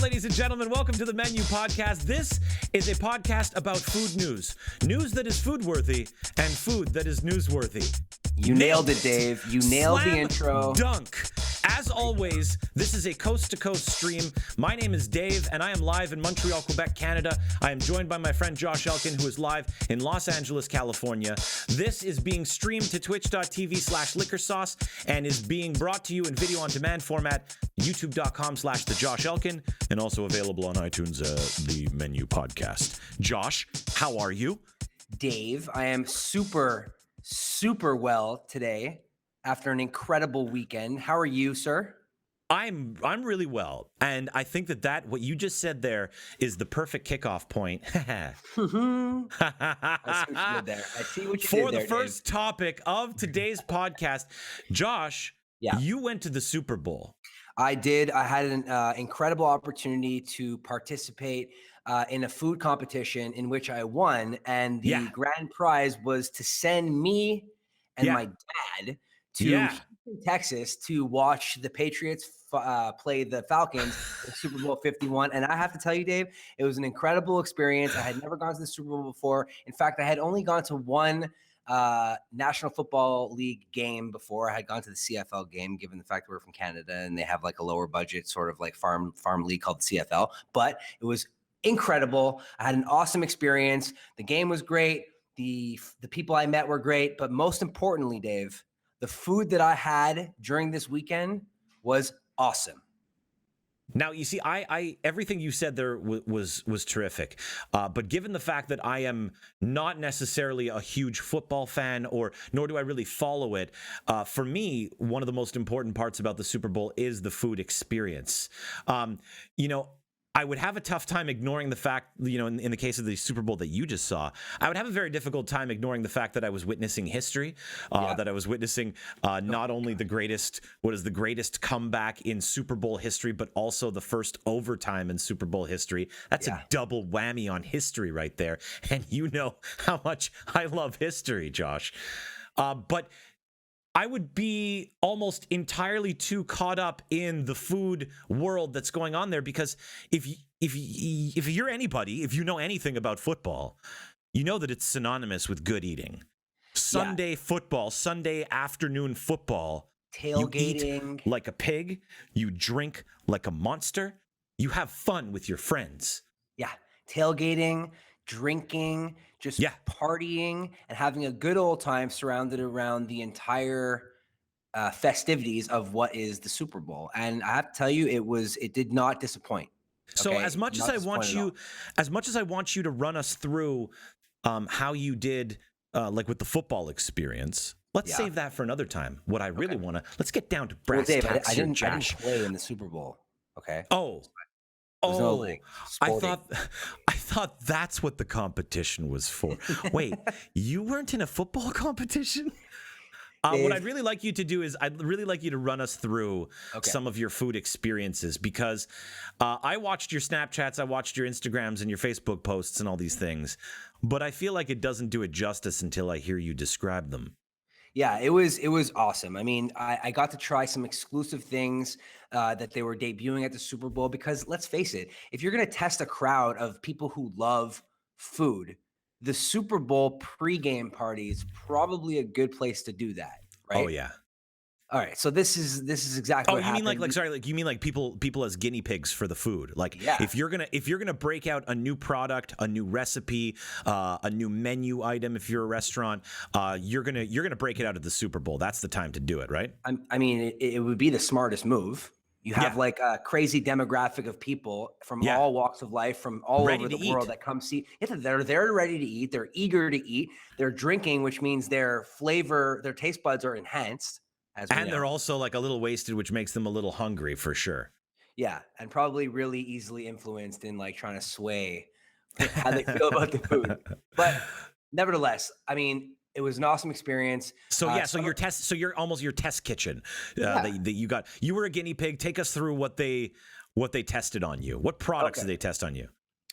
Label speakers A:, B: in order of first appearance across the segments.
A: ladies and gentlemen. Welcome to the Menu Podcast. This is a podcast about food news. News that is food-worthy and food that is newsworthy.
B: You nailed it, Dave. You nailed the intro.
A: Dunk. As always, this is a coast-to-coast stream. My name is Dave, and I am live in Montreal, Quebec, Canada. I am joined by my friend Thejoshelkin, who is live in Los Angeles, California. This is being streamed to twitch.tv/LiquorSauce and is being brought to you in video on demand format, youtube.com/Thejoshelkin, and also available on iTunes, the Menu Podcast. Josh, how are you?
B: Dave, I am super well today after an incredible weekend. How are you, sir?
A: I'm really well, and I think that what you just said there is the perfect kickoff point.
B: I see what you did there. I see what you
A: For
B: did
A: the first topic of today's podcast, Josh, you went to the Super Bowl.
B: I did. I had an incredible opportunity to participate in a food competition in which I won, and the grand prize was to send me and my dad to Houston, Texas to watch the Patriots play the Falcons in Super Bowl 51. And I have to tell you, Dave, it was an incredible experience. I had never gone to the Super Bowl before. In fact, I had only gone to one National Football League game before. I had gone to the CFL game, given the fact that we're from Canada and they have like a lower budget sort of like farm league called the CFL. But it was incredible. I had an awesome experience. The game was great. The people I met were great. But most importantly, Dave, the food that I had during this weekend was awesome.
A: Now, you see, I everything you said there was terrific. But given the fact that I am not necessarily a huge football fan, nor do I really follow it, for me, one of the most important parts about the Super Bowl is the food experience. I would have a tough time ignoring the fact, in the case of the Super Bowl that you just saw, I would have a very difficult time ignoring the fact that I was witnessing history, that I was witnessing not only the greatest comeback in Super Bowl history, but also the first overtime in Super Bowl history. That's a double whammy on history right there. And you know how much I love history, Josh. But I would be almost entirely too caught up in the food world that's going on there, because if you're anybody, if you know anything about football, you know that it's synonymous with good eating. Sunday football, Sunday afternoon football,
B: tailgating.
A: You eat like a pig, you drink like a monster, you have fun with your friends.
B: Yeah, tailgating, drinking, just partying and having a good old time surrounded around the entire festivities of what is the Super Bowl. And I have to tell you, it did not disappoint.
A: So as much as I want you to run us through how you did like with the football experience, let's save that for another time. What I really want to, let's get down to brass tacks.
B: I didn't play in the Super Bowl. Okay.
A: I thought that's what the competition was for. Wait, you weren't in a football competition? What I'd really like you to do is I'd really like you to run us through some of your food experiences, because I watched your Snapchats, I watched your Instagrams and your Facebook posts and all these things, but I feel like it doesn't do it justice until I hear you describe them.
B: Yeah, it was awesome. I mean, I got to try some exclusive things that they were debuting at the Super Bowl, because let's face it, if you're going to test a crowd of people who love food, the Super Bowl pregame party is probably a good place to do that, right?
A: Oh yeah.
B: All right, so this is exactly what happened.
A: You mean like people as guinea pigs for the food? Like if you're gonna break out a new product, a new recipe, a new menu item, if you're a restaurant, you're gonna break it out at the Super Bowl. That's the time to do it, right?
B: I mean, it would be the smartest move. You have like a crazy demographic of people from all walks of life, from all over the world that come see. They're there ready to eat. They're eager to eat. They're drinking, which means their taste buds are enhanced.
A: And they're also like a little wasted, which makes them a little hungry for sure.
B: Yeah, and probably really easily influenced in like trying to sway how they feel about the food. But nevertheless, I mean, it was an awesome experience.
A: So you're almost your test kitchen that you got. You were a guinea pig. Take us through what they tested on you. What products did they test on you?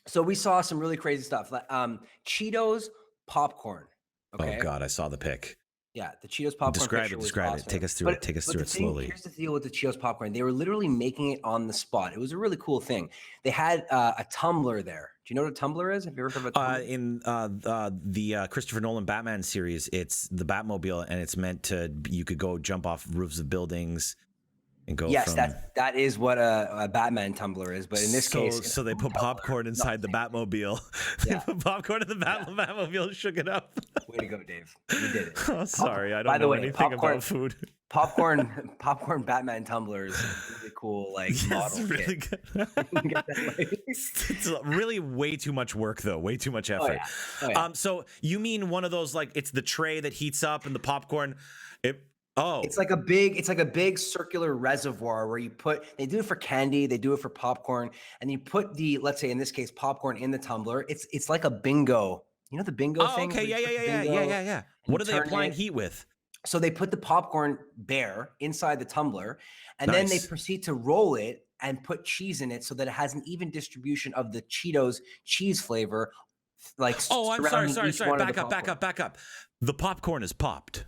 B: So we saw some really crazy stuff, like Cheetos popcorn. Okay.
A: Oh God, I saw the pic.
B: Yeah, the Cheetos popcorn picture was
A: Describe it.
B: awesome.
A: Take us through it. Take us through it slowly.
B: Here's the deal with the Cheetos popcorn. They were literally making it on the spot. It was a really cool thing. They had a tumbler there. Do you know what a tumbler is? Have you ever heard of a tumbler?
A: In the Christopher Nolan Batman series, it's the Batmobile, and it's meant to, you could go jump off roofs of buildings and go.
B: Yes, that is what a Batman tumbler is. But in this case,
A: so they put popcorn inside the Batmobile. They put popcorn in the Batmobile and shook it up.
B: Way to go, Dave! You did it.
A: Oh, sorry, I don't know anything about food.
B: Popcorn Batman tumblers, really cool. Like model.
A: It's really
B: kit.
A: good. It's really way too much work, though. Way too much effort.
B: Oh, yeah.
A: So you mean one of those, like, it's the tray that heats up and the popcorn? It's
B: like a big circular reservoir where they do it for candy, they do it for popcorn, and you put let's say in this case, popcorn in the tumbler. It's like a bingo. You know the bingo thing?
A: Okay, yeah. What are they applying heat with?
B: So they put the popcorn bare inside the tumbler, and then they proceed to roll it and put cheese in it so that it has an even distribution of the Cheetos cheese flavor. Like,
A: I'm sorry. Back up. The popcorn is popped.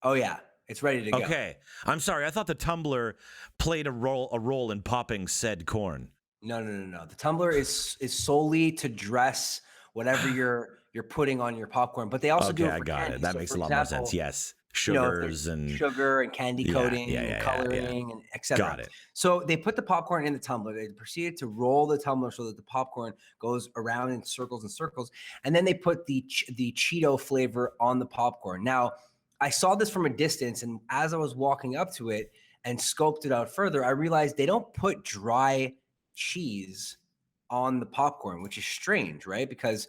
B: Oh yeah. It's ready to go.
A: Okay. I'm sorry. I thought the tumbler played a role in popping said corn.
B: No. The tumbler is solely to dress whatever you're putting on your popcorn, but they also do it for candy.
A: That makes a lot more sense. Yes. Sugars and
B: sugar and candy coating and coloring and etc.
A: Got it.
B: So they put the popcorn in the tumbler. They proceeded to roll the tumbler so that the popcorn goes around in circles and circles, and then they put the Cheeto flavor on the popcorn. Now, I saw this from a distance, and as I was walking up to it and scoped it out further, I realized they don't put dry cheese on the popcorn, which is strange, right? Because,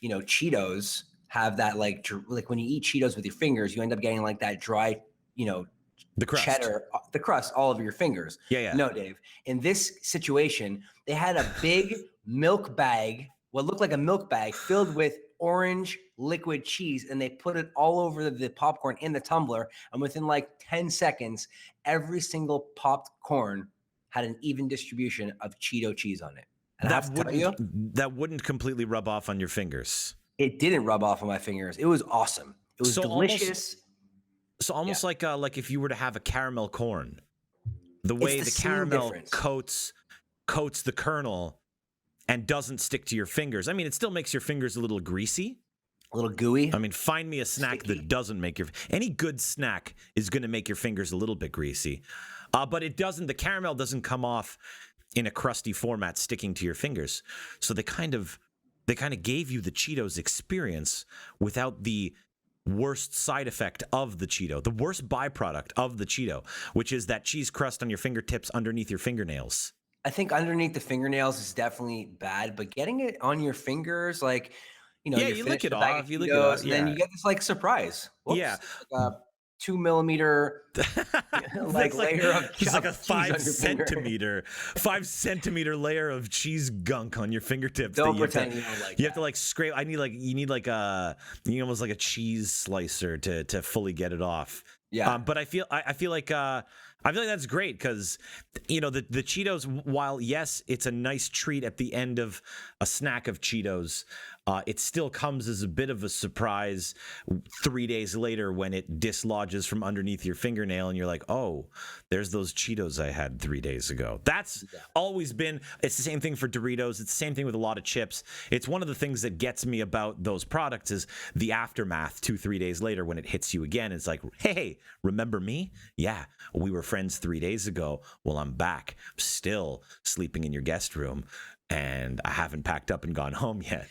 B: Cheetos have that, like when you eat Cheetos with your fingers, you end up getting like that dry,
A: the crust.
B: Cheddar, the crust all over your fingers.
A: Yeah.
B: No, Dave. In this situation, they had a big milk bag, what looked like a milk bag filled with orange liquid cheese, and they put it all over the popcorn in the tumbler, and within like 10 seconds every single popped corn had an even distribution of Cheeto cheese on it. And
A: that wouldn't completely rub off on your fingers.
B: It didn't rub off on my fingers. It was awesome. It was delicious.
A: Almost like if you were to have a caramel corn, the way the caramel coats the kernel and doesn't stick to your fingers. I mean, it still makes your fingers a little greasy.
B: A little gooey.
A: I mean, find me a snack that doesn't make any good snack is going to make your fingers a little bit greasy. But the caramel doesn't come off in a crusty format sticking to your fingers. So they kind of gave you the Cheetos experience without the worst side effect of the Cheeto, the worst byproduct of the Cheeto, which is that cheese crust on your fingertips underneath your fingernails.
B: I think underneath the fingernails is definitely bad, but getting it on your fingers, like, you lick it off, and then you get this like surprise. Whoops, like a 2 millimeter layer of
A: it's like a 5 centimeter layer of cheese gunk on your fingertips.
B: Don't pretend you don't like.
A: You have to like scrape. You need like almost like a cheese slicer to fully get it off.
B: Yeah.
A: But I feel like that's great because, the Cheetos, while yes, it's a nice treat at the end of a snack of Cheetos, it still comes as a bit of a surprise 3 days later when it dislodges from underneath your fingernail and you're like, oh, there's those Cheetos I had 3 days ago. That's always been, it's the same thing for Doritos. It's the same thing with a lot of chips. It's one of the things that gets me about those products is the aftermath 2-3 days later when it hits you again. It's like, hey, remember me? Yeah, we were friends 3 days ago. Well, I'm back, still sleeping in your guest room, and I haven't packed up and gone home yet.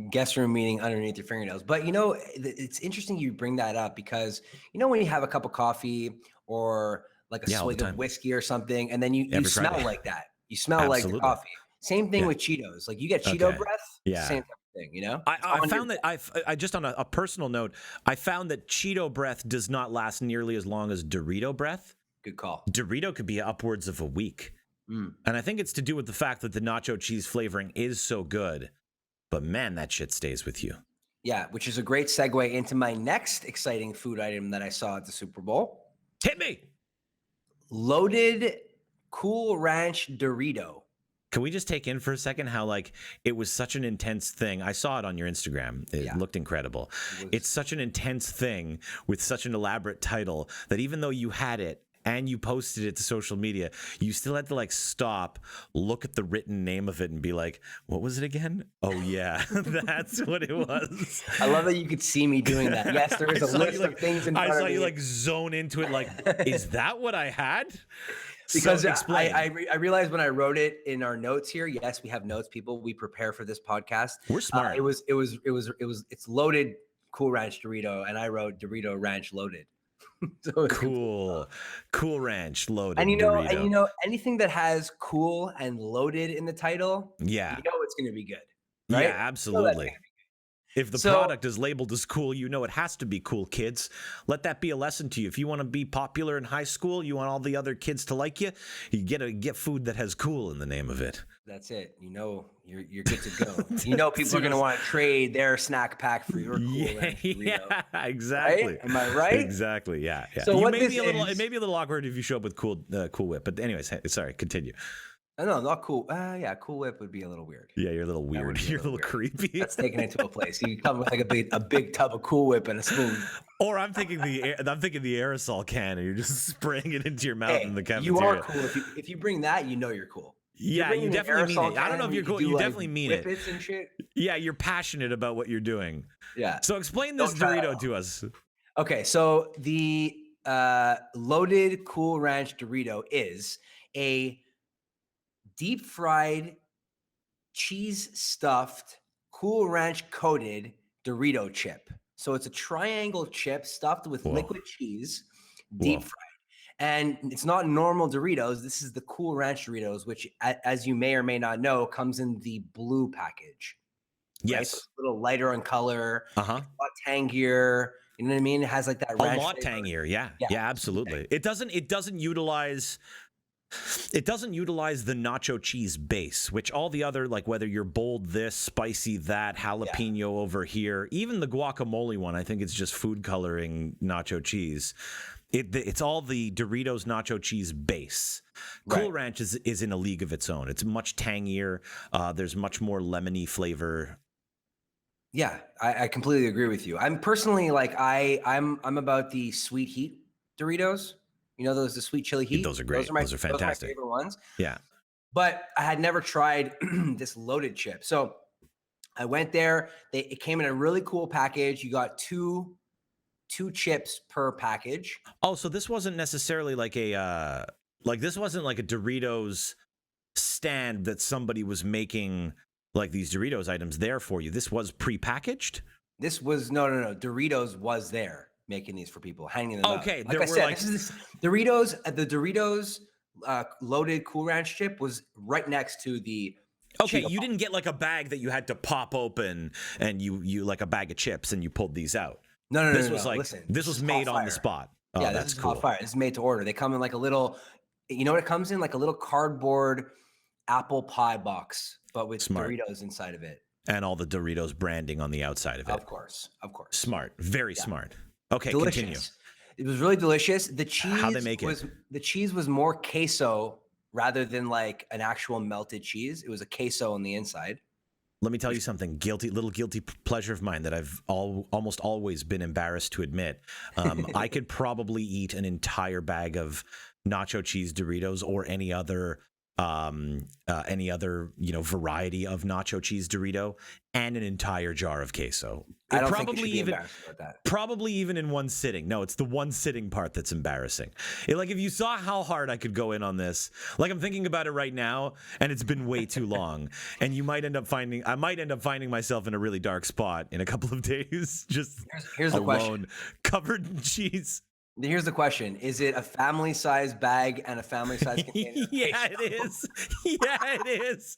B: Guest room meaning underneath your fingernails. But it's interesting you bring that up because when you have a cup of coffee or like a swig of whiskey or something, and then you smell like that. You smell like the coffee. Same thing with Cheetos. Like you get Cheeto breath.
A: Yeah.
B: Same type of thing.
A: I found that I just on a personal note, I found that Cheeto breath does not last nearly as long as Dorito breath.
B: Good call.
A: Dorito could be upwards of a week. And I think it's to do with the fact that the nacho cheese flavoring is so good. But man, that shit stays with you.
B: Yeah, which is a great segue into my next exciting food item that I saw at the Super Bowl.
A: Hit me.
B: Loaded Cool Ranch Dorito.
A: Can we just take in for a second how like it was such an intense thing? I saw it on your Instagram. It looked incredible. It's such an intense thing with such an elaborate title that even though you had it and you posted it to social media, you still had to like stop, look at the written name of it and be like, what was it again? Oh yeah, that's what it was.
B: I love that you could see me doing that. Yes, there is a list of things in front of me.
A: I saw you like zone into it like, is that what I had?
B: Because
A: so
B: I realized when I wrote it in our notes here. Yes, we have notes, people. We prepare for this podcast.
A: We're smart.
B: It's loaded Cool Ranch Dorito, and I wrote Dorito Ranch loaded. So
A: cool Ranch loaded.
B: And
A: Dorito.
B: you know, anything that has cool and loaded in the title,
A: yeah,
B: you know it's going to be good. Right?
A: Yeah, absolutely. If the product is labeled as cool, you know it has to be cool, kids. Let that be a lesson to you. If you want to be popular in high school, you want all the other kids to like you, you get food that has cool in the name of it.
B: That's it. You know, you're good to go. You know people are going to want to trade their snack pack for your cool Ranch Dorito.
A: Yeah, exactly.
B: Right? Am I right?
A: Exactly. Yeah.
B: So
A: it may be a little awkward if you show up with Cool Whip. But anyways, sorry, continue.
B: No, not cool. Yeah, Cool Whip would be a little weird.
A: Yeah, you're a little weird. You're a little creepy.
B: That's taking it to a place. You come with like a big tub of Cool Whip and a spoon.
A: Or I'm thinking the aerosol can, and you're just spraying it into your mouth in the cafeteria.
B: You are cool if you bring that. You know you're cool.
A: Yeah, you definitely mean it. I don't know if you're cool. You definitely mean it.
B: And shit.
A: Yeah, you're passionate about what you're doing.
B: Yeah.
A: So explain this Dorito to us.
B: Okay, so the loaded Cool Ranch Dorito is a deep fried, cheese stuffed, Cool Ranch coated Dorito chip. So it's a triangle chip stuffed with liquid cheese, deep fried. And it's not normal Doritos. This is the Cool Ranch Doritos, which, as you may or may not know, comes in the blue package.
A: Yes.
B: Right? So it's a little lighter on color.
A: Uh-huh.
B: A lot tangier. You know what I mean? It has like that ranch
A: a lot flavor. Tangier. Yeah, absolutely. It doesn't utilize the nacho cheese base, which all the other, like whether you're bold this, spicy that, jalapeno over here, even the guacamole one, I think it's just food coloring nacho cheese. It's all the Doritos nacho cheese base. Cool Ranch is in a league of its own. It's much tangier. There's much more lemony flavor.
B: Yeah, I completely agree with you. I'm personally like I'm about the sweet heat Doritos. You know the sweet chili heat.
A: Those are great. Those are fantastic.
B: Those are my favorite ones.
A: Yeah.
B: But I had never tried this loaded chip. So I went there. It came in a really cool package. You got two chips per package.
A: Oh, so this wasn't necessarily like this wasn't like a Doritos stand that somebody was making like these Doritos items there for you. This was prepackaged?
B: This was no. Doritos was there making these for people, hanging them up.
A: Okay,
B: like I said, this is Doritos. The Doritos loaded Cool Ranch chip was right next to the.
A: Okay, you didn't get like a bag that you had to pop open and you like a bag of chips and you pulled these out.
B: No.
A: This was like listen, this was made on the spot. Oh,
B: yeah,
A: that's
B: this is
A: cool.
B: hot fire. This is made to order. They come in like a little. You know what it comes in? Like a little cardboard apple pie box, but with Doritos inside of it.
A: And all the Doritos branding on the outside of it.
B: Of course.
A: Smart. Very smart. Okay,
B: delicious.
A: Continue.
B: It was really delicious. The cheese
A: How they make
B: the cheese was more queso rather than like an actual melted cheese. It was a queso on the inside.
A: Let me tell you something, little guilty pleasure of mine that I've almost always been embarrassed to admit. I could probably eat an entire bag of nacho cheese Doritos or any other variety of nacho cheese Dorito and an entire jar of queso.
B: I don't think you should be embarrassed about that.
A: Probably even in one sitting. No, it's the one sitting part that's embarrassing. Like if you saw how hard I could go in on this, like I'm thinking about it right now, and it's been way too long. And I might end up finding myself in a really dark spot in a couple of days, just
B: here's the question.
A: Covered in cheese.
B: Here's the question. Is it a family-sized bag and a family-sized container?
A: Yeah, it is. Yeah, it is.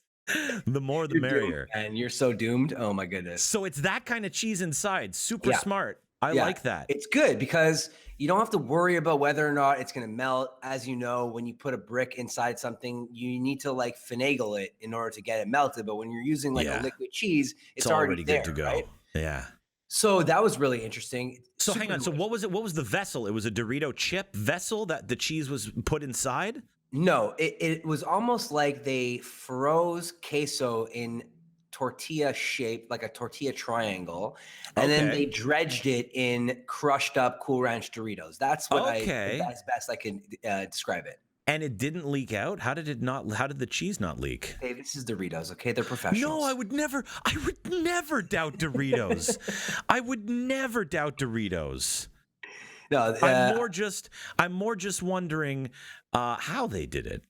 A: The more, the merrier.
B: And you're so doomed. Oh, my goodness.
A: So it's that kind of cheese inside. Super smart. I like that.
B: It's good because you don't have to worry about whether or not it's going to melt. As you know, when you put a brick inside something, you need to like finagle it in order to get it melted. But when you're using like a liquid cheese, it's already there, good to go. Right?
A: Yeah.
B: So that was really interesting.
A: So hang on. So what was it? What was the vessel? It was a Dorito chip vessel that the cheese was put inside?
B: No, it was almost like they froze queso in tortilla shape, like a tortilla triangle, and then
A: Okay.
B: they dredged it in crushed up Cool Ranch Doritos. That's what
A: Okay.
B: as best I can describe it.
A: And it didn't leak out? How did it not, how did the cheese not leak?
B: Hey, this is Doritos, okay? They're
A: No,
B: professionals.
A: I would never doubt Doritos. I would never doubt Doritos.
B: No,
A: I'm more just wondering how they did it.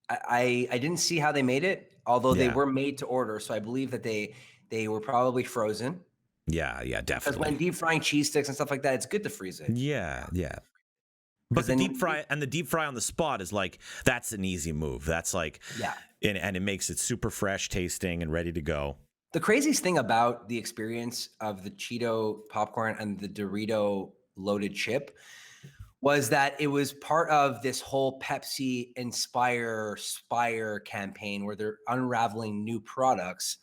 B: I didn't see how they made it, although they
A: Yeah.
B: were made to order. So I believe that they were probably frozen.
A: Yeah,
B: Because when
A: definitely.
B: deep frying cheese sticks and stuff like that, it's good to freeze it.
A: Yeah. But
B: Because
A: the
B: then,
A: deep fry on the spot is like, that's an easy move. That's like,
B: yeah.
A: and it makes it super fresh tasting and ready to go.
B: The craziest thing about the experience of the Cheeto popcorn and the Dorito loaded chip was that it was part of this whole Pepsi Spire campaign where they're unraveling new products,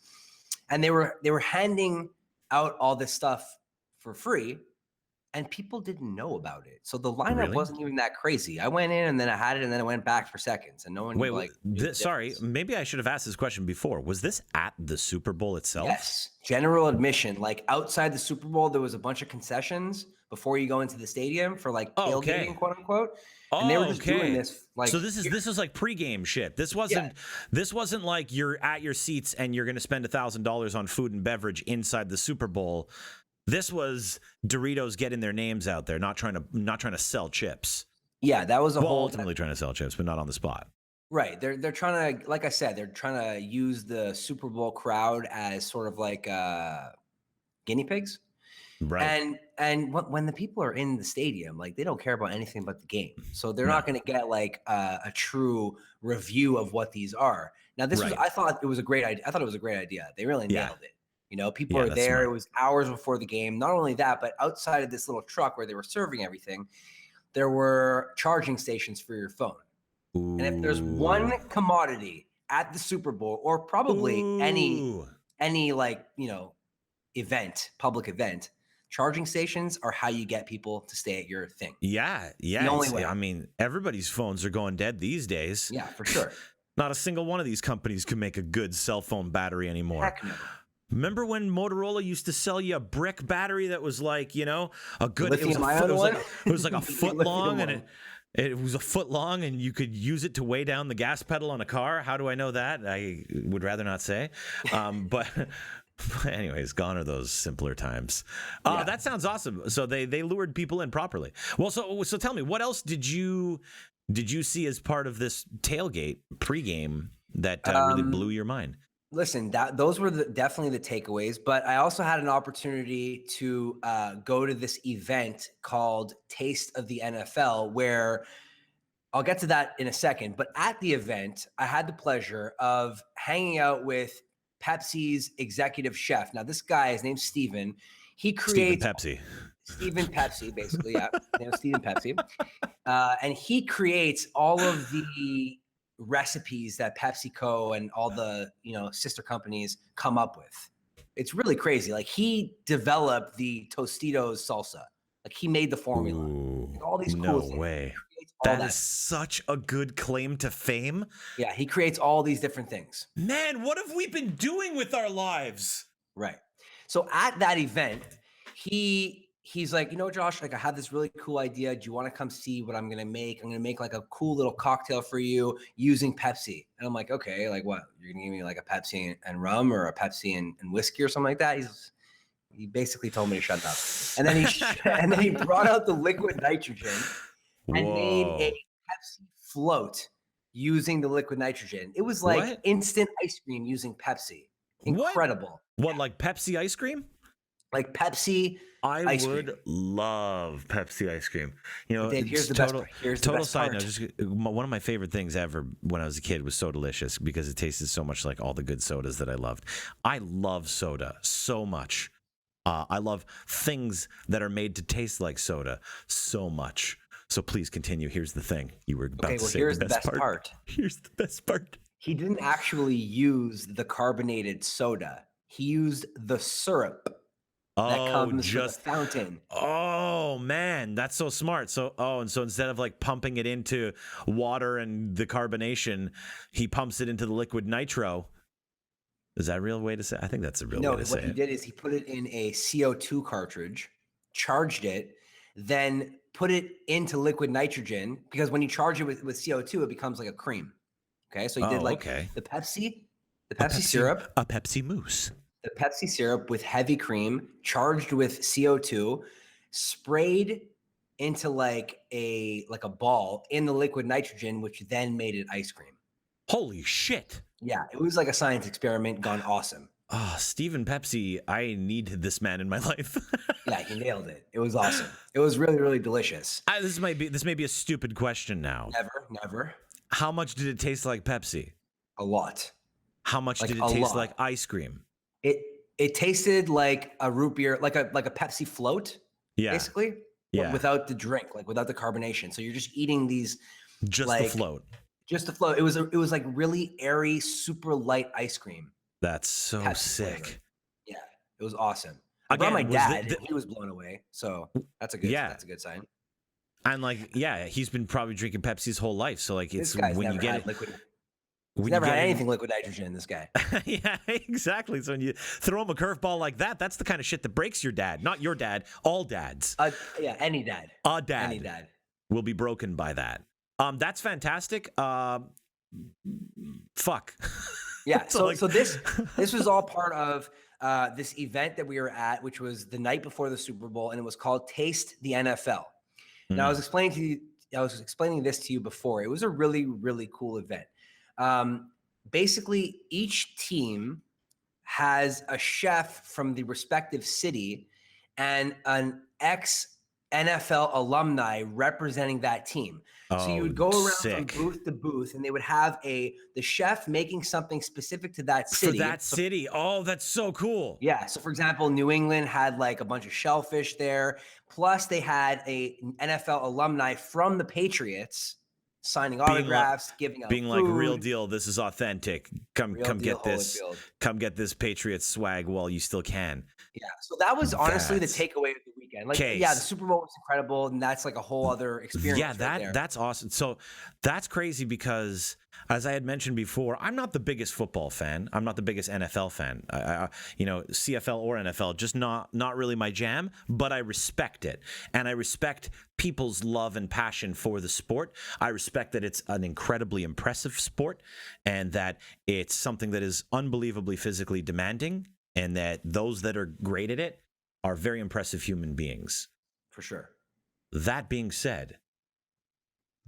B: and they were handing out all this stuff for free, and people didn't know about it. So the lineup
A: Really?
B: wasn't even that crazy. I went in and then I had it, and then I went back for seconds, and no one
A: Wait,
B: like knew the
A: sorry,
B: difference.
A: maybe I should have asked this question before. Was this at the Super Bowl itself?
B: Yes, general admission. Like outside the Super Bowl, there was a bunch of concessions before you go into the stadium for like
A: Oh,
B: tailgating,
A: okay.
B: quote unquote. And they were
A: Oh,
B: just doing
A: okay.
B: this like
A: So this was like pregame shit. This
B: yeah,
A: wasn't like you're at your seats and you're going to spend $1,000 on food and beverage inside the Super Bowl. This was Doritos getting their names out there, not trying to sell chips.
B: yeah, that was a
A: Well,
B: whole
A: ultimately trying to sell chips, but not on the spot.
B: right. They're trying to, like I said, they're trying to use the Super Bowl crowd as sort of like guinea pigs.
A: Right.
B: And when the people are in the stadium, like they don't care about anything but the game, so they're
A: No.
B: not going to get like a true review of what these are. Now, this was
A: Right.
B: I thought it was a great idea. I thought it was a great idea. They really
A: Yeah.
B: nailed it. You know, people
A: Yeah,
B: are
A: that's
B: there.
A: smart.
B: It was hours before the game. Not only that, but outside of this little truck where they were serving everything, there were charging stations for your phone. And if there's one
A: Ooh.
B: commodity at the Super Bowl or probably
A: Ooh.
B: any like, public event, charging stations are how you get people to stay at your thing.
A: Yeah,
B: The only way.
A: I mean, everybody's phones are going dead these days.
B: Yeah, for sure.
A: Not a single one of these companies can make a good cell phone battery anymore.
B: Heck no.
A: Remember when Motorola used to sell you a brick battery that was like, a good,
B: Lithium-ion one?
A: it was like a foot long, and
B: Lithium-ion.
A: it was a foot long, and you could use it to weigh down the gas pedal on a car. How do I know that? I would rather not say. But anyways, gone are those simpler times.
B: Yeah.
A: That sounds awesome. So they lured people in properly. Well, so tell me, what else did you see as part of this tailgate pregame that really blew your mind?
B: Listen, those were definitely the takeaways, but I also had an opportunity to go to this event called Taste of the NFL, where I'll get to that in a second. But at the event, I had the pleasure of hanging out with Pepsi's executive chef. Now, this guy, his name's Steven. He creates
A: Steven
B: Pepsi, basically. Yeah, his name is Steven Pepsi. And he creates all of the recipes that PepsiCo and all the sister companies come up with. It's really crazy. Like he developed the Tostitos salsa. Like he made the formula. Like, all these cool things.
A: No way.
B: That
A: Is such a good claim to fame.
B: Yeah, he creates all these different things.
A: Man, what have we been doing with our lives?
B: Right. So at that event, he's like, Josh, like I have this really cool idea. Do you want to come see what I'm going to make? I'm going to make like a cool little cocktail for you using Pepsi. And I'm like, okay, like what? You're going to give me like a Pepsi and rum or a Pepsi and whiskey or something like that? He basically told me to shut up. And then he brought out the liquid nitrogen and made a Pepsi float using the liquid nitrogen. It was like instant ice cream using Pepsi. Incredible.
A: What, like Pepsi ice cream?
B: Like Pepsi
A: I would love Pepsi ice cream.
B: Dave, here's the best part.
A: Total side note, just one of my favorite things ever when I was a kid was Soda Delicious because it tasted so much like all the good sodas that I loved. I love soda so much. I love things that are made to taste like soda so much. So please continue. Here's the thing. You were about to say
B: here's the best part.
A: Here's the best part.
B: He didn't actually use the carbonated soda. He used the syrup that
A: Oh,
B: comes with a fountain.
A: oh man, that's so smart. So, and so instead of like pumping it into water and the carbonation, he pumps it into the liquid nitro. Is that a real way to say? I think that's a real
B: No,
A: way to
B: what
A: say
B: he
A: it.
B: did is he put it in a CO2 cartridge, charged it, then put it into liquid nitrogen, because when you charge it with CO2, it becomes like a cream. Okay. So he did
A: Oh,
B: like
A: okay.
B: the Pepsi syrup,
A: A Pepsi mousse.
B: the Pepsi syrup with heavy cream, charged with CO2, sprayed into like a ball in the liquid nitrogen, which then made it ice cream.
A: Holy shit.
B: Yeah, it was like a science experiment gone awesome.
A: Oh, Steven Pepsi, I need this man in my life.
B: Yeah, he nailed it. It was awesome. It was really, really delicious.
A: This may be a stupid question now.
B: Never.
A: How much did it taste like Pepsi?
B: A lot.
A: How much
B: Like
A: did it
B: a
A: taste
B: lot.
A: like ice cream?
B: It tasted like a root beer, like a Pepsi float,
A: Yeah.
B: basically.
A: Yeah.
B: Without the drink, like without the carbonation. So you're just eating these
A: Just
B: like
A: the float.
B: just the float. It was like really airy, super light ice cream.
A: That's so
B: Pepsi
A: sick.
B: flavor. Yeah, it was awesome. I brought my
A: Again,
B: dad, and he was blown away. So that's a good sign.
A: And like, yeah, he's been probably drinking Pepsi his whole life. So like, it's
B: This guy's
A: when
B: never
A: you get
B: had
A: it,
B: liquid.
A: when
B: He's
A: you
B: never
A: get
B: had
A: it-
B: anything liquid nitrogen. This guy.
A: Yeah, exactly. So when you throw him a curveball like that, that's the kind of shit that breaks your dad. Not your dad, all dads.
B: Yeah, any dad.
A: A dad.
B: Any dad.
A: Will be broken by that. That's fantastic. Fuck.
B: Yeah. So
A: like-
B: so this was all part of this event that we were at, which was the night before the Super Bowl, and it was called Taste the NFL. Now I was explaining this to you before. It was a really, really cool event. Basically, each team has a chef from the respective city and an ex-NFL alumni representing that team. So you would go around
A: sick.
B: from booth to booth, and they would have the chef making something specific to that city.
A: For that city. Oh, that's so cool.
B: Yeah. So for example, New England had like a bunch of shellfish there. Plus they had an NFL alumni from the Patriots signing autographs, giving out
A: Being
B: food.
A: like, real deal, this is authentic. Come
B: Real
A: come
B: deal,
A: get this.
B: Holyfield.
A: Come get this Patriots swag while you still can.
B: Yeah. So that was honestly the
A: That's
B: takeaway of the weekend. Like,
A: case.
B: yeah, the Super Bowl was incredible, and that's like a whole other experience.
A: Yeah,
B: right there.
A: that's awesome. So that's crazy because, as I had mentioned before, I'm not the biggest football fan. I'm not the biggest NFL fan. CFL or NFL, just not really my jam. But I respect it, and I respect people's love and passion for the sport. I respect that it's an incredibly impressive sport, and that it's something that is unbelievably physically demanding, and that those that are great at it are very impressive human beings.
B: For sure.
A: That being said,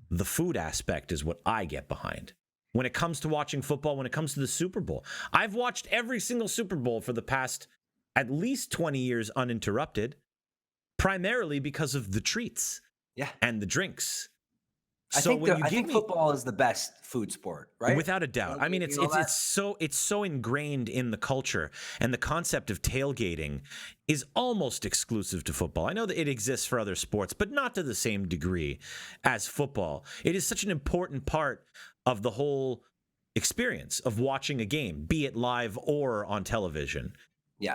A: the food aspect is what I get behind. When it comes to watching football, when it comes to the Super Bowl, I've watched every single Super Bowl for the past at least 20 years uninterrupted, primarily because of the treats and the drinks.
B: I think football is the best food sport, right?
A: Without a doubt. I mean, it's so ingrained in the culture, and the concept of tailgating is almost exclusive to football. I know that it exists for other sports, but not to the same degree as football. It is such an important part of the whole experience of watching a game, be it live or on television.
B: Yeah.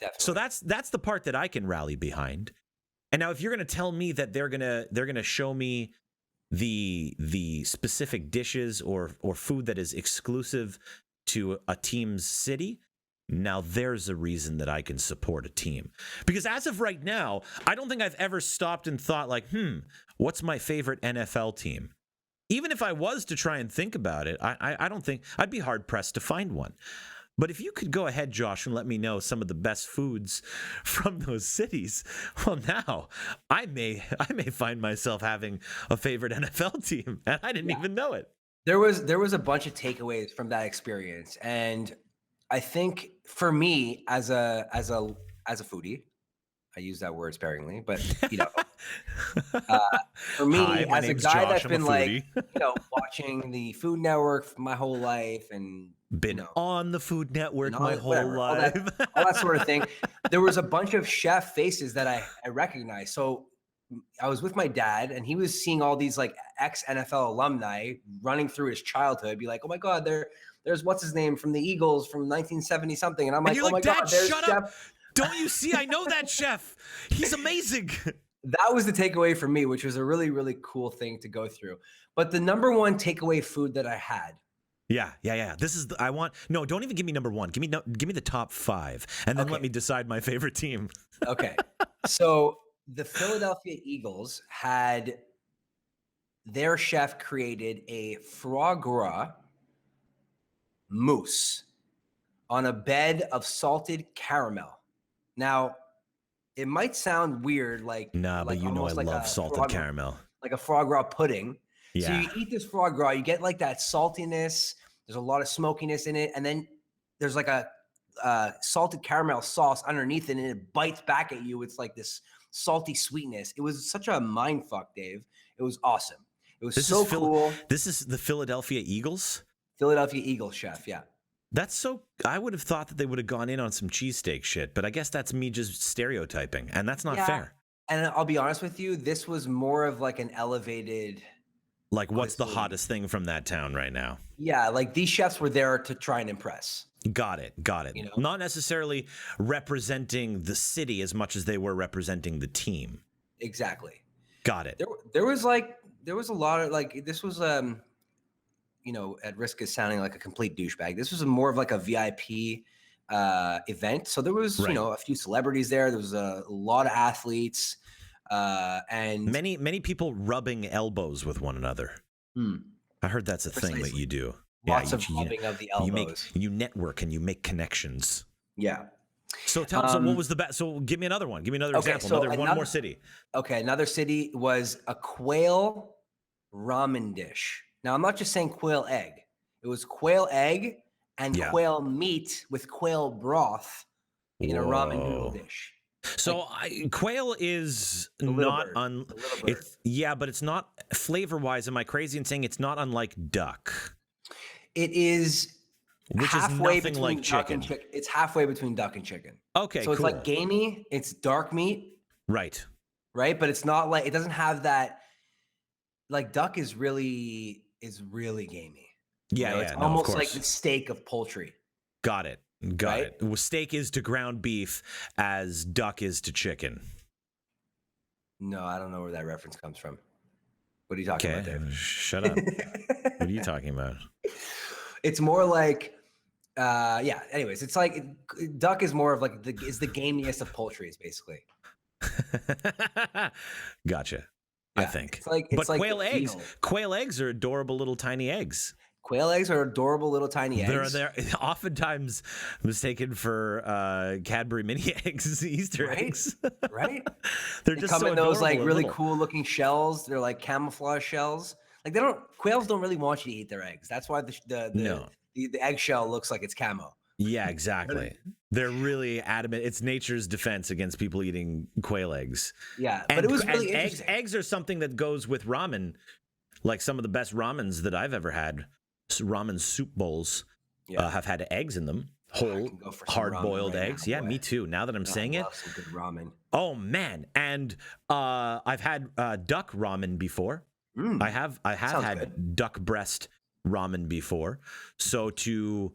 B: Definitely.
A: So that's the part that I can rally behind. And now, if you're going to tell me that they're going to show me the specific dishes or food that is exclusive to a team's city, now there's a reason that I can support a team. Because as of right now, I don't think I've ever stopped and thought like, what's my favorite NFL team? Even if I was to try and think about it, I don't think I'd be hard pressed to find one. But if you could go ahead, Josh, and let me know some of the best foods from those cities, well, now I may find myself having a favorite NFL team, and I didn't even know it.
B: There was a bunch of takeaways from that experience, and I think for me as a foodie, I use that word sparingly, but for me
A: Hi,
B: as a
A: name's
B: guy
A: Josh,
B: that's
A: I'm a
B: been like
A: foodie.
B: watching the Food Network my whole life and
A: been on the Food Network my whole
B: whatever,
A: life,
B: all that sort of thing. There was a bunch of chef faces that I recognized. So I was with my dad, and he was seeing all these like ex-NFL alumni running through his childhood, be like, oh my God, there's what's his name from the Eagles from 1970 something. And I'm like, oh my God, there's Chef.
A: Don't you see? I know that chef. He's amazing.
B: That was the takeaway for me, which was a really, really cool thing to go through. But the number one takeaway food that I had.
A: Yeah. This is I want. No, don't even give me number one. Give me the top 5, and then let me decide my favorite team.
B: Okay. So the Philadelphia Eagles had their chef created a foie gras mousse on a bed of salted caramel. Now, it might sound weird,
A: But you know I love salted caramel.
B: Like a foie gras pudding.
A: Yeah.
B: So you eat this foie gras, you get like that saltiness. There's a lot of smokiness in it, and then there's like a salted caramel sauce underneath it, and it bites back at you. It's like this salty sweetness. It was such a mind fuck, Dave. It was awesome. It was so cool.
A: This is the Philadelphia Eagles?
B: Philadelphia Eagles chef, yeah.
A: That's so. I would have thought that they would have gone in on some cheesesteak shit, but I guess that's me just stereotyping, and that's not fair.
B: And I'll be honest with you, this was more of like an elevated.
A: Like, what's the hottest thing from that town right now?
B: Yeah, like these chefs were there to try and impress.
A: Got it. You know? Not necessarily representing the city as much as they were representing the team.
B: Exactly.
A: Got it.
B: There was a lot of like, this was at risk of sounding like a complete douchebag. This was more of like a VIP event. So there was, a few celebrities there. There was a lot of athletes. And
A: many people rubbing elbows with one another. I heard that's a thing that you do.
B: Lots of rubbing of the elbows.
A: You network and you make connections.
B: Yeah.
A: So so what was the best? So give me another one. Give me another example.
B: So
A: one more city.
B: Okay, another city was a quail ramen dish. Now I'm not just saying quail egg. It was quail egg and quail meat with quail broth in a ramen noodle dish.
A: So quail is not but it's not flavor-wise. Am I crazy in saying it's not unlike duck?
B: It is
A: which is nothing like chicken.
B: It's halfway between duck and chicken.
A: Okay,
B: so it's like gamey. It's dark meat.
A: Right.
B: But it's not like, it doesn't have that. Like duck is really gamey.
A: Yeah,
B: it's almost like the steak of poultry.
A: Got it. Got it. Well, steak is to ground beef as duck is to chicken.
B: No, I don't know where that reference comes from. What are you talking about there?
A: Shut up. What are you talking about?
B: It's more like, anyways, it's like duck is more of like the gamiest of poultries, basically.
A: Gotcha. I think.
B: But
A: quail eggs are adorable little tiny eggs.
B: Quail eggs are adorable little tiny eggs.
A: They're oftentimes mistaken for Cadbury mini eggs, Easter eggs.
B: Right?
A: They just
B: come
A: so
B: in those like really
A: little.
B: cool looking shells. They're like camouflage shells. Like quails don't really want you to eat their eggs. That's why the eggshell looks like it's camo.
A: Yeah, exactly. They're really adamant. It's nature's defense against people eating quail eggs.
B: Yeah, but it was really interesting.
A: Eggs are something that goes with ramen. Like some of the best ramens that I've ever had, ramen soup bowls have had eggs in them. Whole hard-boiled eggs. Yeah, me too. Now that I'm saying it.
B: Some good ramen.
A: Oh man. And I've had duck ramen before. I have had duck breast ramen before. So to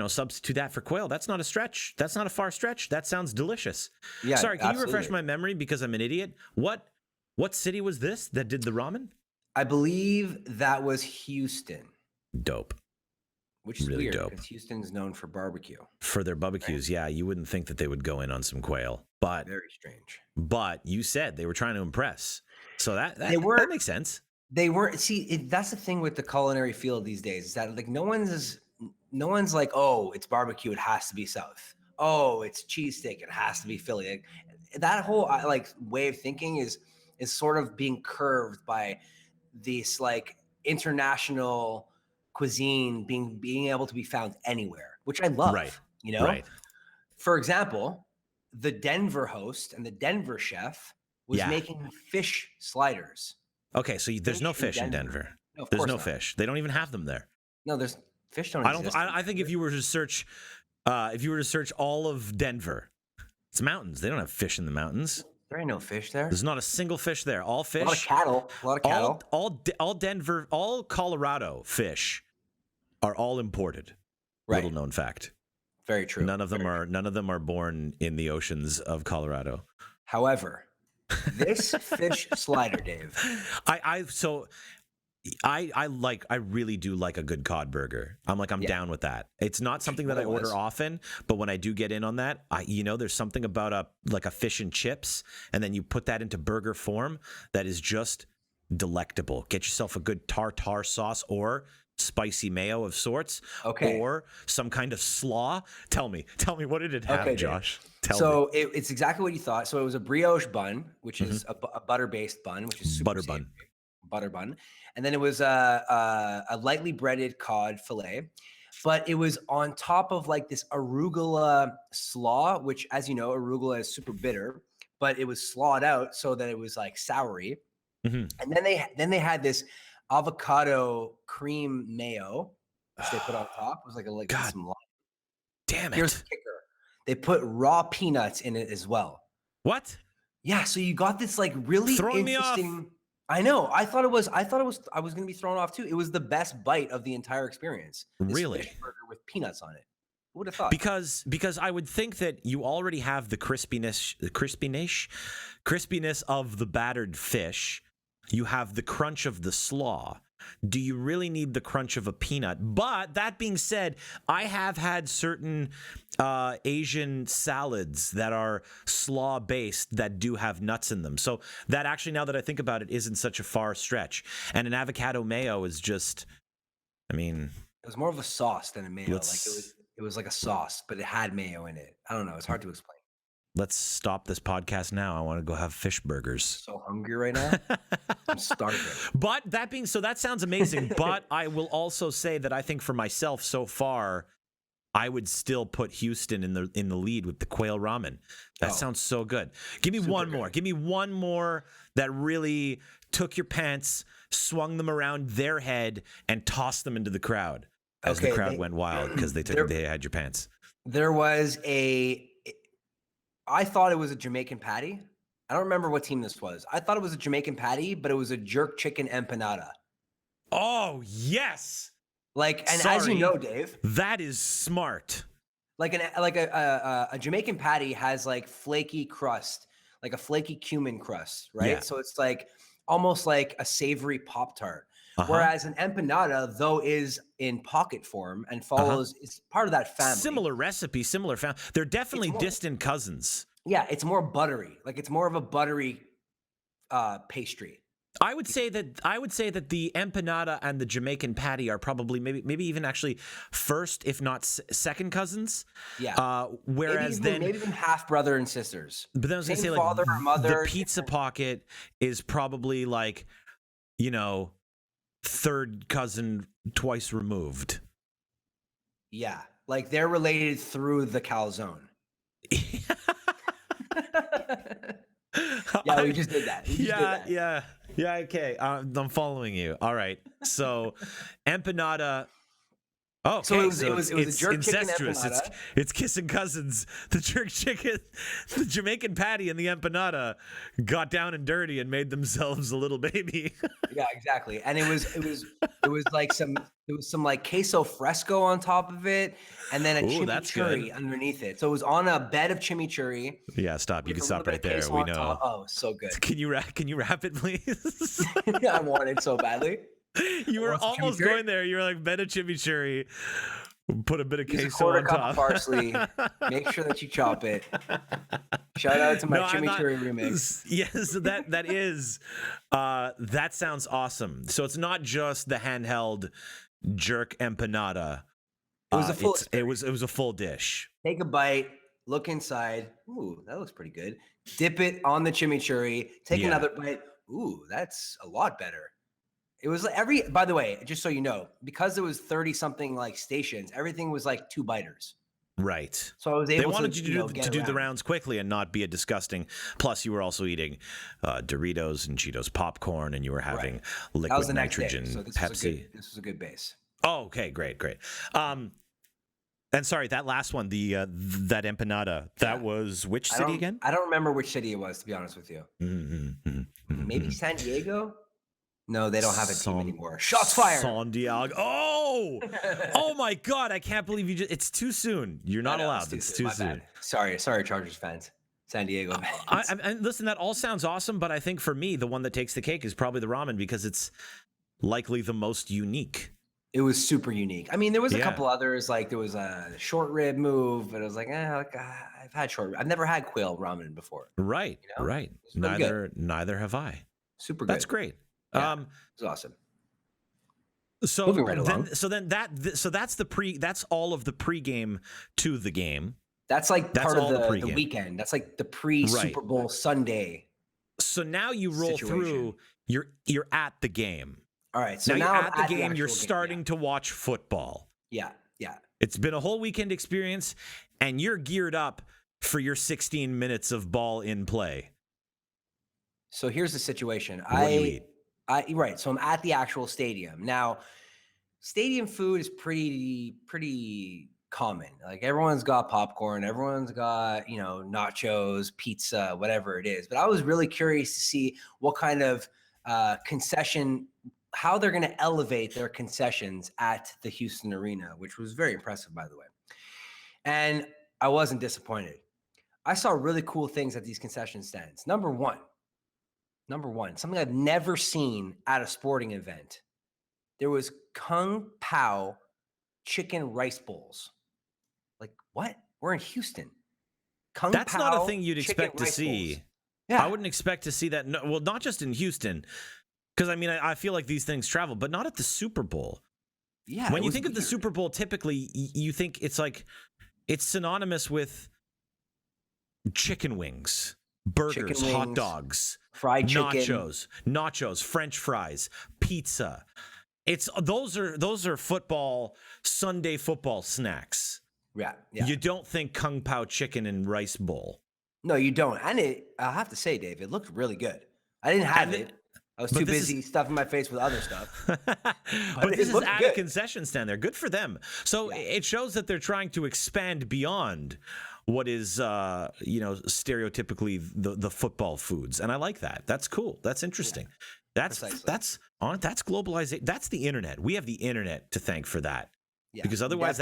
A: substitute that for quail, that's not a stretch. That's not a far stretch. That sounds delicious. Yeah. Sorry, can you refresh my memory because I'm an idiot? What city was this that did the ramen?
B: I believe that was Houston.
A: Dope.
B: Which is really weird because Houston's known for barbecue.
A: For their barbecues, yeah. You wouldn't think that they would go in on some quail, but
B: very strange.
A: But you said they were trying to impress, so that makes sense.
B: They weren't. See, that's the thing with the culinary field these days is that like no one's like, oh, it's barbecue, it has to be South. Oh, it's cheesesteak, it has to be Philly. Like, that whole way of thinking is sort of being curved by this like international cuisine being able to be found anywhere, which I love.
A: Right.
B: Right. For example, the Denver host and the Denver chef was making fish sliders.
A: Okay, so there's no fish in Denver.
B: No,
A: there's no fish. They don't even have them there.
B: No, there's fish don't exist.
A: I think if you were to search all of Denver, it's mountains. They don't have fish in the mountains.
B: There ain't no fish there.
A: There's not a single fish there. All fish.
B: A lot of cattle.
A: All Denver, all Colorado fish are all imported.
B: Right.
A: Little known fact.
B: Very true.
A: None of them are born in the oceans of Colorado.
B: However, this fish slider, Dave.
A: I really do like a good cod burger. I'm down with that. It's not something that I order often, but when I do get in on that, there's something about a fish and chips, and then you put that into burger form that is just delectable. Get yourself a good tartar sauce or spicy mayo of sorts, or some kind of slaw. Tell me, what did it have, Josh?
B: Tell me. It's exactly what you thought. So it was a brioche bun, which is a butter-based bun, which is super savory. Butter bun. And then it was a lightly breaded cod fillet, but it was on top of like this arugula slaw, which, as you know, arugula is super bitter, but it was slawed out so that it was like soury. And then they had this avocado cream mayo, which they put on top. It was like
A: God,
B: some lime.
A: Damn it.
B: Here's the kicker. They put raw peanuts in it as well.
A: What?
B: Yeah, so you got this like really
A: throwing
B: interesting.
A: Me off.
B: I know. I thought I was going to be thrown off too. It was the best bite of the entire experience.
A: Really?
B: Fish burger with peanuts on it. Who would have thought?
A: Because I would think that you already have the crispiness of the battered fish. You have the crunch of the slaw. Do you really need the crunch of a peanut? But that being said, I have had certain Asian salads that are slaw based that do have nuts in them. So that actually, now that I think about it, isn't such a far stretch. And an avocado mayo is just, it
B: was more of a sauce than a mayo. It was like a sauce, but it had mayo in it. I don't know. It's hard to explain.
A: Let's stop this podcast now. I want to go have fish burgers.
B: So hungry right now. I'm starving.
A: But that sounds amazing. But I will also say that I think for myself so far, I would still put Houston in the lead with the quail ramen. That sounds so good. Give me one more. Give me one more that really took your pants, swung them around their head, and tossed them into the crowd as the crowd went wild because they had your pants.
B: There was I thought it was a Jamaican patty. I don't remember what team this was. I thought it was a Jamaican patty, but it was a jerk chicken empanada.
A: Oh, yes.
B: As you know, Dave,
A: that is smart.
B: A Jamaican patty has like flaky crust, like a flaky cumin crust, right? Yeah. So it's like almost like a savory Pop-Tart. Whereas an empanada, though, is in pocket form and follows, it's part of that family.
A: Similar recipe, similar family. They're definitely distant cousins.
B: Yeah, it's more buttery. Like it's more of a buttery pastry.
A: I would say that the empanada and the Jamaican patty are probably maybe even actually first, if not second cousins.
B: Yeah.
A: Whereas
B: maybe even half brother and sisters.
A: But then I was going to say
B: father or mother.
A: The pizza pocket is probably like, third cousin twice removed.
B: Yeah, like they're related through the calzone. Yeah, we just did that.
A: Yeah. Okay, I'm following you. All right, so empanada. Oh, okay.
B: So it was a jerk
A: incestuous.
B: Chicken empanada.
A: It's kissing cousins. The jerk chicken, the Jamaican patty, and the empanada got down and dirty and made themselves a little baby.
B: Yeah, exactly. And it was like some like queso fresco on top of it, and then a chimichurri underneath it. So it was on a bed of chimichurri.
A: Yeah, stop. You can stop right there. We know.
B: Top. Oh, so good.
A: Can you wrap it, please?
B: Yeah, I want it so badly.
A: You were almost going there. You were like, bed of chimichurri, put a bit of queso on top.
B: Of parsley. Make sure that you chop it. Shout out to my chimichurri remix.
A: Yes, that sounds awesome. So it's not just the handheld jerk empanada.
B: It was a full.
A: It was a full dish.
B: Take a bite. Look inside. Ooh, that looks pretty good. Dip it on the chimichurri. Take another bite. Ooh, that's a lot better. It was by the way, just so you know, because there was 30 something like stations, everything was like 2 biters.
A: Right.
B: So I was able
A: They wanted you to do the rounds quickly and not be a disgusting. Plus, you were also eating Doritos and Cheetos popcorn, and you were having liquid nitrogen Pepsi.
B: This was a good base.
A: Oh, okay, great. And sorry, that last one, that empanada, that was which city again?
B: I don't remember which city it was, to be honest with you. Maybe San Diego. No, they don't have a team
A: San,
B: anymore. Shots fired.
A: San Diego. Oh my God. I can't believe it's too soon. You're not allowed. It's too soon.
B: Sorry, Chargers fans. San Diego fans.
A: And listen, that all sounds awesome, but I think for me, the one that takes the cake is probably the ramen because it's likely the most unique.
B: It was super unique. I mean, there was a couple others, like there was a short rib move, but it was like, I've had short rib. I've never had quail ramen before.
A: Right, you know? Right. Neither have I.
B: Super good.
A: That's great.
B: Yeah, it was awesome.
A: So
B: moving right along.
A: That's all of the pregame to the game.
B: That's like part of the weekend. That's like the pre-Super Bowl Sunday.
A: So now you roll through. You're at the game.
B: All right. So
A: now you're at the game. You're starting to watch football.
B: Yeah.
A: It's been a whole weekend experience, and you're geared up for your 16 minutes of ball in play.
B: So here's the situation.
A: What do you eat?
B: Right. So I'm at the actual stadium. Now, stadium food is pretty common. Like everyone's got popcorn, everyone's got, nachos, pizza, whatever it is. But I was really curious to see what kind of concession, how they're going to elevate their concessions at the Houston Arena, which was very impressive, by the way. And I wasn't disappointed. I saw really cool things at these concession stands. Number one, something I've never seen at a sporting event. There was Kung Pao chicken rice bowls. Like, what? We're in Houston.
A: That's not a thing you'd expect to see.
B: Bowls. Yeah.
A: I wouldn't expect to see that. No, well, not just in Houston, because I mean, I feel like these things travel, but not at the Super Bowl.
B: Yeah.
A: When you think of the Super Bowl, typically you think it's synonymous with chicken wings, burgers, hot dogs,
B: fried chicken,
A: nachos, French fries, pizza. Those are Sunday football snacks.
B: Yeah.
A: You don't think Kung Pao chicken and rice bowl.
B: No, you don't. And I have to say, Dave, it looked really good. I didn't have it. I was too busy stuffing my face with other stuff.
A: But this is at a concession stand there. Good for them. So it shows that they're trying to expand beyond what is, stereotypically the football foods. And I like that. That's cool. That's interesting. Yeah, that's globalization. That's the internet. We have the internet to thank for that. Yeah, because otherwise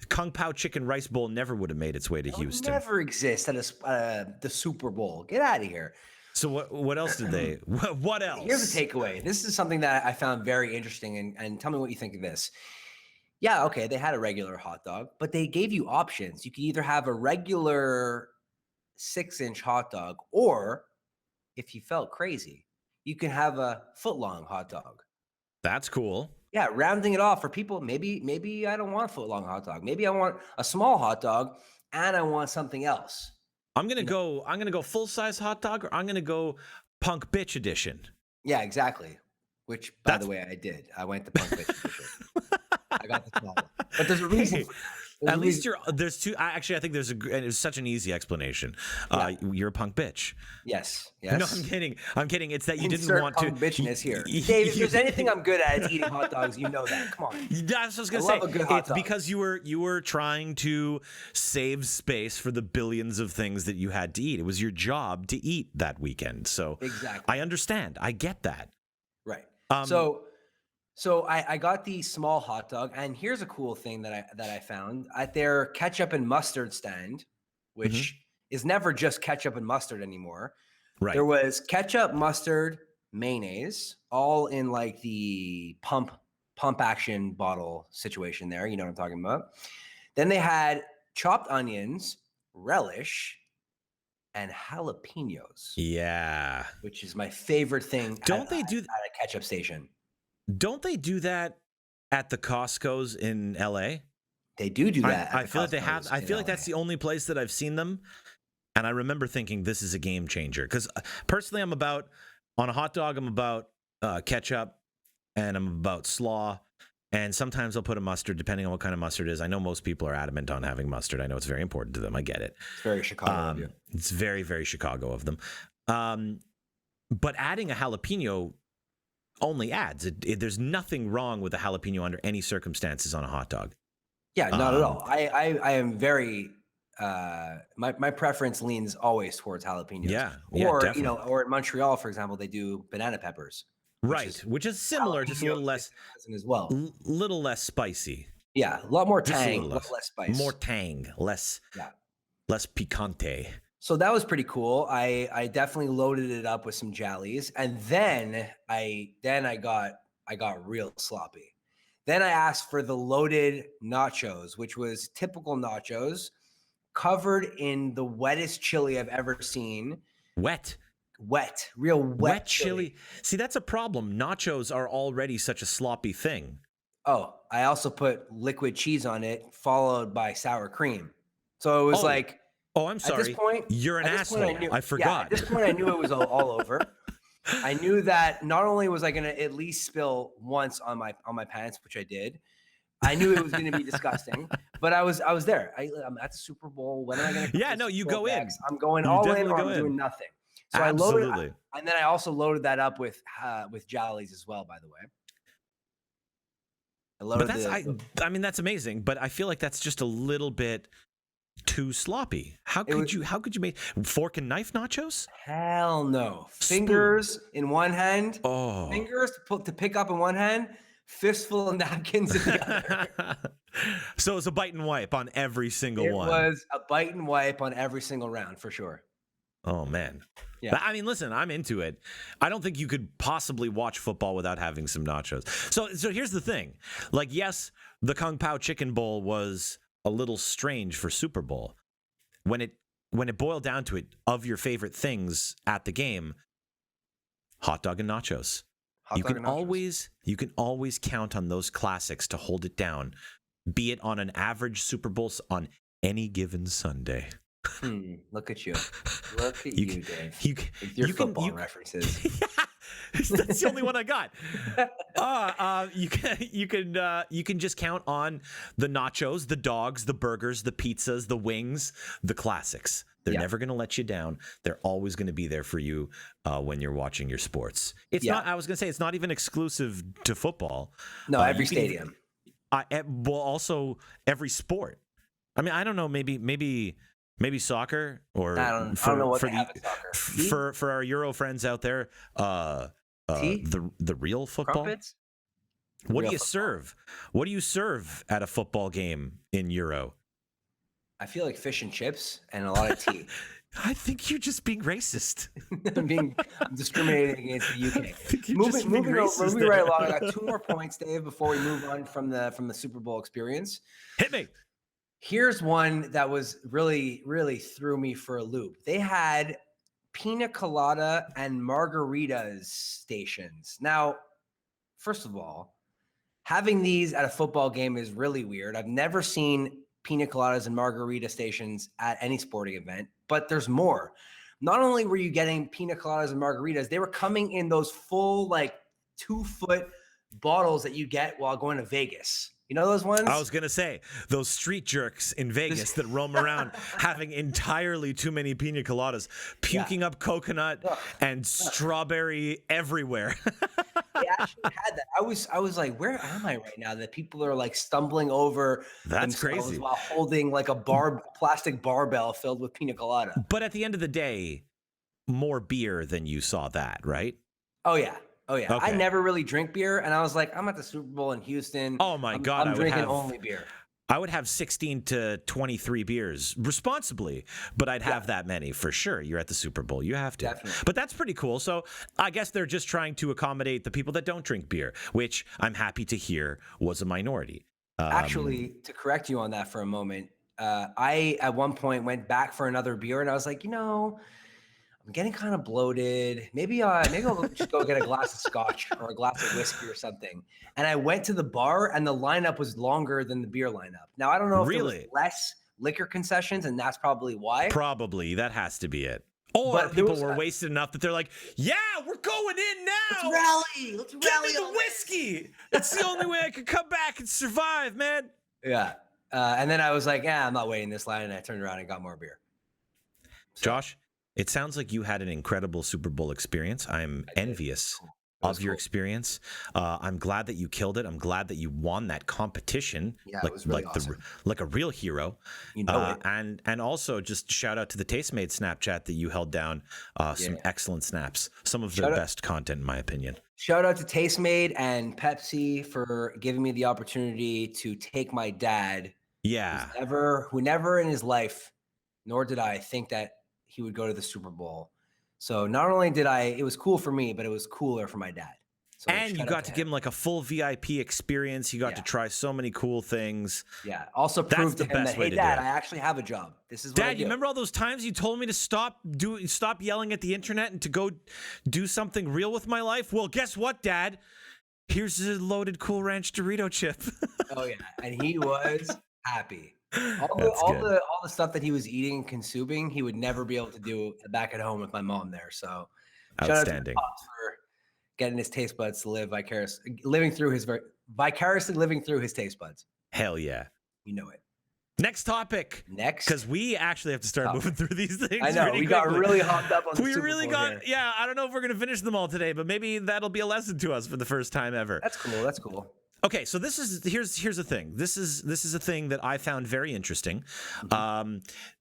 A: Kung Pao chicken rice bowl never would have made its way to Houston.
B: It never exist at the Super Bowl. Get out of here.
A: So what else did they? What else?
B: Here's the takeaway. This is something that I found very interesting, and tell me what you think of this. Yeah, okay, they had a regular hot dog, but they gave you options. You could either have a regular 6-inch hot dog, or if you felt crazy, you can have a foot-long hot dog.
A: That's cool.
B: Yeah, rounding it off for people. Maybe I don't want a foot-long hot dog. Maybe I want a small hot dog, and I want something else.
A: I'm gonna go full-size hot dog, or I'm gonna go punk bitch edition.
B: Yeah, exactly. Which, by the way, I did. I went to punk bitch edition. I got the small one. But there's a reason.
A: At least there's two. Actually, I think it's such an easy explanation. You're a punk bitch.
B: Yes.
A: No, I'm kidding. It's that you didn't want to.
B: Punk bitchness here. Dave, if there's anything I'm good at, it's eating hot dogs. You know that. Come on.
A: That's what I was gonna say.
B: Love a good hot dog.
A: Because you were trying to save space for the billions of things that you had to eat. It was your job to eat that weekend. So
B: exactly.
A: I understand. I get that.
B: Right. So I got the small hot dog, and here's a cool thing that I found at their ketchup and mustard stand, which is never just ketchup and mustard anymore.
A: Right.
B: There was ketchup, mustard, mayonnaise, all in like the pump action bottle situation there. You know what I'm talking about. Then they had chopped onions, relish, and jalapenos.
A: Yeah.
B: Which is my favorite thing.
A: Don't they do
B: at a ketchup station?
A: Don't they do that at the Costco's in LA?
B: They do that.
A: I feel like they have. I feel like that's the only place that I've seen them. And I remember thinking this is a game changer. Because personally, on a hot dog, I'm about ketchup, and I'm about slaw. And sometimes I'll put a mustard, depending on what kind of mustard it is. I know most people are adamant on having mustard. I know it's very important to them. I get it.
B: It's very Chicago of you.
A: It's very, very Chicago of them. But adding a jalapeno only adds. There's nothing wrong with a jalapeno under any circumstances on a hot dog.
B: Yeah, not at all. I am very my preference leans always towards jalapenos.
A: Yeah,
B: or
A: definitely.
B: or in Montreal, for example, they do banana peppers.
A: Right, which is similar, just a little less,
B: as well.
A: Little less spicy.
B: Yeah, a lot more
A: Just a
B: tang, a
A: little
B: lot less spice.
A: More tang, less picante.
B: So that was pretty cool. I definitely loaded it up with some jellies, and then I got real sloppy. Then I asked for the loaded nachos, which was typical nachos, covered in the wettest chili I've ever seen. Real wet chili.
A: See, that's a problem. Nachos are already such a sloppy thing.
B: Oh, I also put liquid cheese on it, followed by sour cream. So it was like,
A: oh, I'm sorry.
B: At this point,
A: you're an asshole. I forgot.
B: Yeah, at this point, I knew it was all over. I knew that not only was I going to at least spill once on my pants, which I did. I knew it was going to be disgusting, but I was there. I'm at the Super Bowl. When am I going to?
A: Yeah, no, you go in.
B: I'm going all in, or I'm doing nothing. So
A: absolutely.
B: I loaded, and then I also loaded that up with jollies as well. By the way.
A: But I mean, that's amazing. But I feel like that's just a little bit too sloppy. How could you make fork and knife nachos?
B: Hell no. Fingers in one hand.
A: Oh.
B: Fingers to pick up in one hand. Fistful of napkins in the other.
A: So it's a bite and wipe on every single one.
B: It was a bite and wipe on every single round for sure.
A: Oh man.
B: Yeah.
A: I mean, listen, I'm into it. I don't think you could possibly watch football without having some nachos. So here's the thing. Like, yes, the Kung Pao Chicken Bowl was a little strange for Super Bowl. When it boiled down to it, of your favorite things at the game, hot dog and nachos. You can always count on those classics to hold it down, be it on an average Super Bowl on any given Sunday.
B: Look at you. Look at you, Dave. With your football references.
A: That's the only one I got. You can just count on the nachos, the dogs, the burgers, the pizzas, the wings, the classics. They're never going to let you down. They're always going to be there for you when you're watching your sports. It's not. I was going to say it's not even exclusive to football.
B: No, every stadium.
A: Well, also every sport. I mean, I don't know. Maybe soccer, or
B: I don't know what they have in soccer.
A: For our Euro friends out there, the real football.
B: Crumpets?
A: What do you serve? What do you serve at a football game in Euro?
B: I feel like fish and chips and a lot of tea.
A: I think you're just being racist.
B: I'm discriminating against the UK. Moving right along. I got 2 more points, Dave, before we move on from the Super Bowl experience.
A: Hit me.
B: Here's one that was really, really threw me for a loop. They had pina colada and margaritas stations. Now, first of all, having these at a football game is really weird. I've never seen pina coladas and margarita stations at any sporting event, but there's more. Not only were you getting pina coladas and margaritas, they were coming in those full 2-foot bottles that you get while going to Vegas. You know those ones?
A: I was going to say, those street jerks in Vegas that roam around having entirely too many pina coladas, puking up coconut and strawberry everywhere.
B: They actually had that. I was like, where am I right now? That people are stumbling over
A: crazy
B: while holding a plastic barbell filled with pina colada.
A: But at the end of the day, more beer than you saw that, right?
B: Oh yeah. Okay. I never really drink beer, and I was like, I'm at the Super Bowl in Houston.
A: Oh my God.
B: I'm drinking only beer.
A: I would have 16 to 23 beers responsibly, but I'd have that many for sure. You're at the Super Bowl. You have to.
B: Definitely.
A: But that's pretty cool. So I guess they're just trying to accommodate the people that don't drink beer, which I'm happy to hear was a minority.
B: Actually, to correct you on that for a moment, I at one point went back for another beer, and I was like, I'm getting kind of bloated. Maybe I'll just go get a glass of scotch or a glass of whiskey or something. And I went to the bar, and the lineup was longer than the beer lineup. Now, I don't know if there was less liquor concessions, and that's probably why.
A: Probably. That has to be it. Or people were wasted enough that they're like, yeah, we're going in now.
B: Let's rally.
A: Give me the whiskey. It's the only way I could come back and survive, man.
B: Yeah. And then I was like, I'm not waiting this line. And I turned around and got more beer.
A: So, Josh, it sounds like you had an incredible Super Bowl experience. I'm envious of your experience. I'm glad that you killed it. I'm glad that you won that competition.
B: Yeah, it was really awesome.
A: Like a real hero.
B: You know it.
A: And also just shout out to the Tastemade Snapchat that you held down. Some excellent snaps. Some of the best content, in my opinion.
B: Shout out to Tastemade and Pepsi for giving me the opportunity to take my dad.
A: Yeah.
B: Who never in his life, nor did I think that he would go to the Super Bowl. So not only it was cool for me, but it was cooler for my dad. So
A: and you got to give him like a full VIP experience. You got to try so many cool things.
B: Yeah. Also proved to him that, hey, Dad, I actually have a job. This is what I do.
A: Dad, you remember all those times you told me to stop yelling at the internet and to go do something real with my life? Well, guess what, Dad? Here's a loaded Cool Ranch Dorito chip.
B: Oh yeah, and he was happy. All the stuff that he was eating and consuming, he would never be able to do back at home with my mom there. So,
A: outstanding.
B: Shout out to the Pops for getting his taste buds to live vicariously living through his taste buds.
A: Hell yeah,
B: you know it.
A: Next topic. Because we actually have to start moving through these things.
B: I know we got really hopped up on. The Super Bowl here.
A: Yeah. I don't know if we're gonna finish them all today, but maybe that'll be a lesson to us for the first time ever.
B: That's cool. That's cool.
A: Okay, so here's the thing. This is a thing that I found very interesting.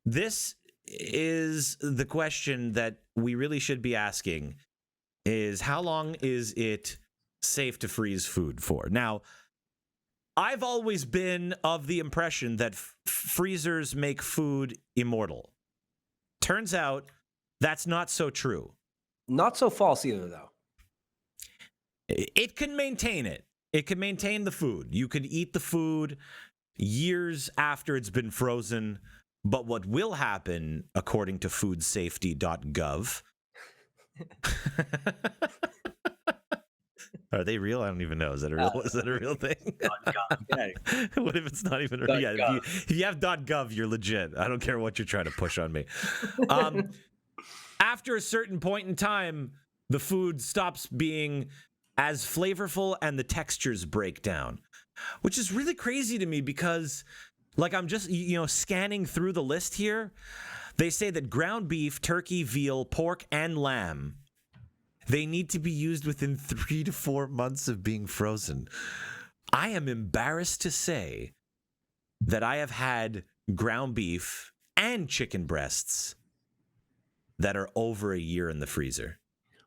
A: This is the question that we really should be asking: is how long is it safe to freeze food for? Now, I've always been of the impression that freezers make food immortal. Turns out that's not so true.
B: Not so false either, though.
A: It can maintain it. It can maintain the food. You can eat the food years after it's been frozen. But what will happen, according to foodsafety.gov, are they real? I don't even know. Is that a real thing? What if it's not even real? Yeah, if you have .gov, you're legit. I don't care what you're trying to push on me. After a certain point in time, the food stops being as flavorful and the textures break down, which is really crazy to me because, like, I'm just, scanning through the list here. They say that ground beef, turkey, veal, pork, and lamb, they need to be used within 3 to 4 months of being frozen. I am embarrassed to say that I have had ground beef and chicken breasts that are over a year in the freezer.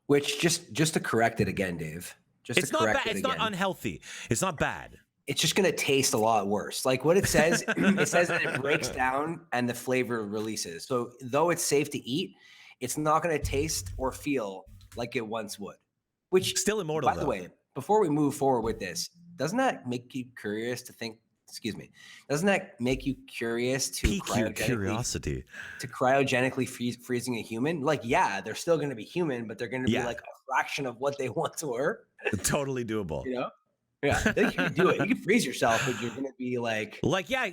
B: Which, just to correct it again, Dave.
A: It's not bad. It's not unhealthy. It's not bad.
B: It's just going to taste a lot worse. Like what it says, it says that it breaks down and the flavor releases. So though it's safe to eat, it's not going to taste or feel like it once would. Which
A: still immortal.
B: By the way, before we move forward with this, doesn't that make you curious to think? Excuse me. Doesn't that make you curious to
A: pique your curiosity
B: to cryogenically freezing a human? Like, yeah, they're still going to be human, but they're going to be like a fraction of what they once were.
A: Totally doable.
B: Yeah, you can do it. You can freeze yourself, but you're going to be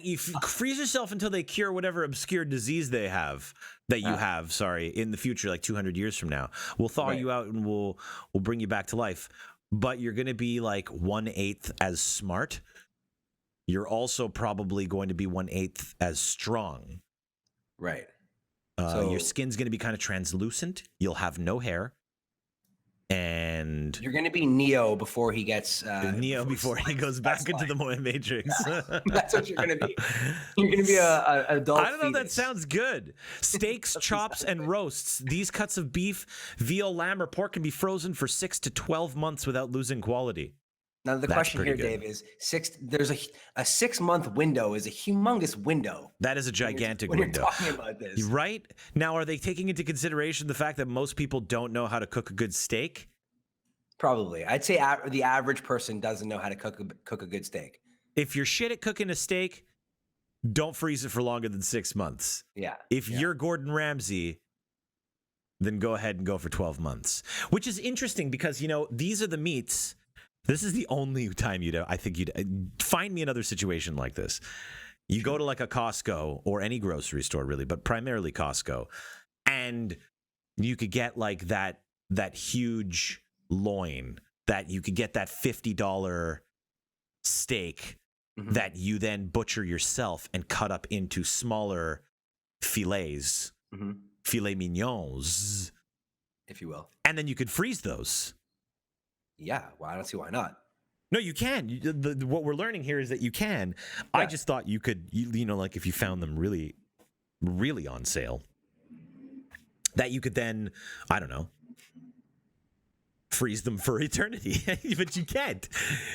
A: you freeze yourself until they cure whatever obscure disease they have that you have. Sorry, in the future, like 200 years from now, we'll thaw you out and we'll bring you back to life. But you're going to be like 1/8 as smart. You're also probably going to be 1/8 as strong.
B: Right.
A: So your skin's going to be kind of translucent. You'll have no hair. And
B: you're going to be Neo before he gets
A: before he goes back into the Matrix.
B: That's what you're going to be. You're going to be an adult.
A: I don't know. That sounds good. Steaks, chops, and roasts. These cuts of beef, veal, lamb, or pork can be frozen for 6 to 12 months without losing quality.
B: Now the question here, Dave, is there's a 6-month window is a humongous window.
A: That is a gigantic window.
B: When you're talking about this.
A: Right? Now, are they taking into consideration the fact that most people don't know how to cook a good steak?
B: Probably. I'd say the average person doesn't know how to cook a good steak.
A: If you're shit at cooking a steak, don't freeze it for longer than 6 months.
B: Yeah.
A: If you're Gordon Ramsay, then go ahead and go for 12 months. Which is interesting because, these are the meats. This is the only time I think you'd find me another situation like this. You go to like a Costco or any grocery store really, but primarily Costco, and you could get like that huge loin, that you could get that $50 steak that you then butcher yourself and cut up into smaller filets, filet mignons,
B: if you will.
A: And then you could freeze those.
B: Yeah, well, I don't see why not.
A: No, you can. What we're learning here is that you can. I just thought you could, like if you found them really, really on sale, that you could then, I don't know, freeze them for eternity. But you can't.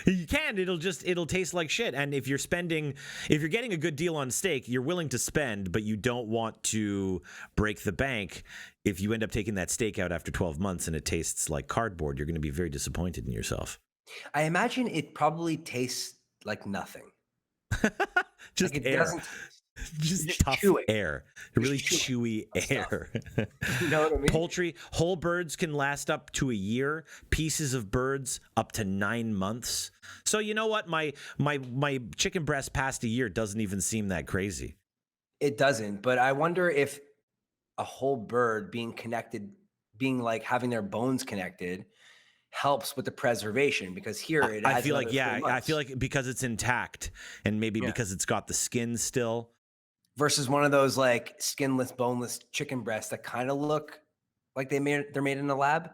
A: You can. It'll taste like shit. And if you're getting a good deal on steak, you're willing to spend, but you don't want to break the bank. If you end up taking that steak out after 12 months and it tastes like cardboard, you're going to be very disappointed in yourself.
B: I imagine it probably tastes like nothing.
A: Just
B: like it
A: air.
B: Doesn't
A: just tough
B: chewing.
A: air. Really chewy air.
B: You know what I mean?
A: Poultry, whole birds can last up to a year. Pieces of birds up to 9 months. So you know what? My chicken breast past a year doesn't even seem that crazy.
B: It doesn't, but I wonder if a whole bird being like having their bones connected, helps with the preservation, because here it
A: I feel like because it's intact and maybe because it's got the skin still.
B: Versus one of those like skinless, boneless chicken breasts that kind of look like they're made in a lab.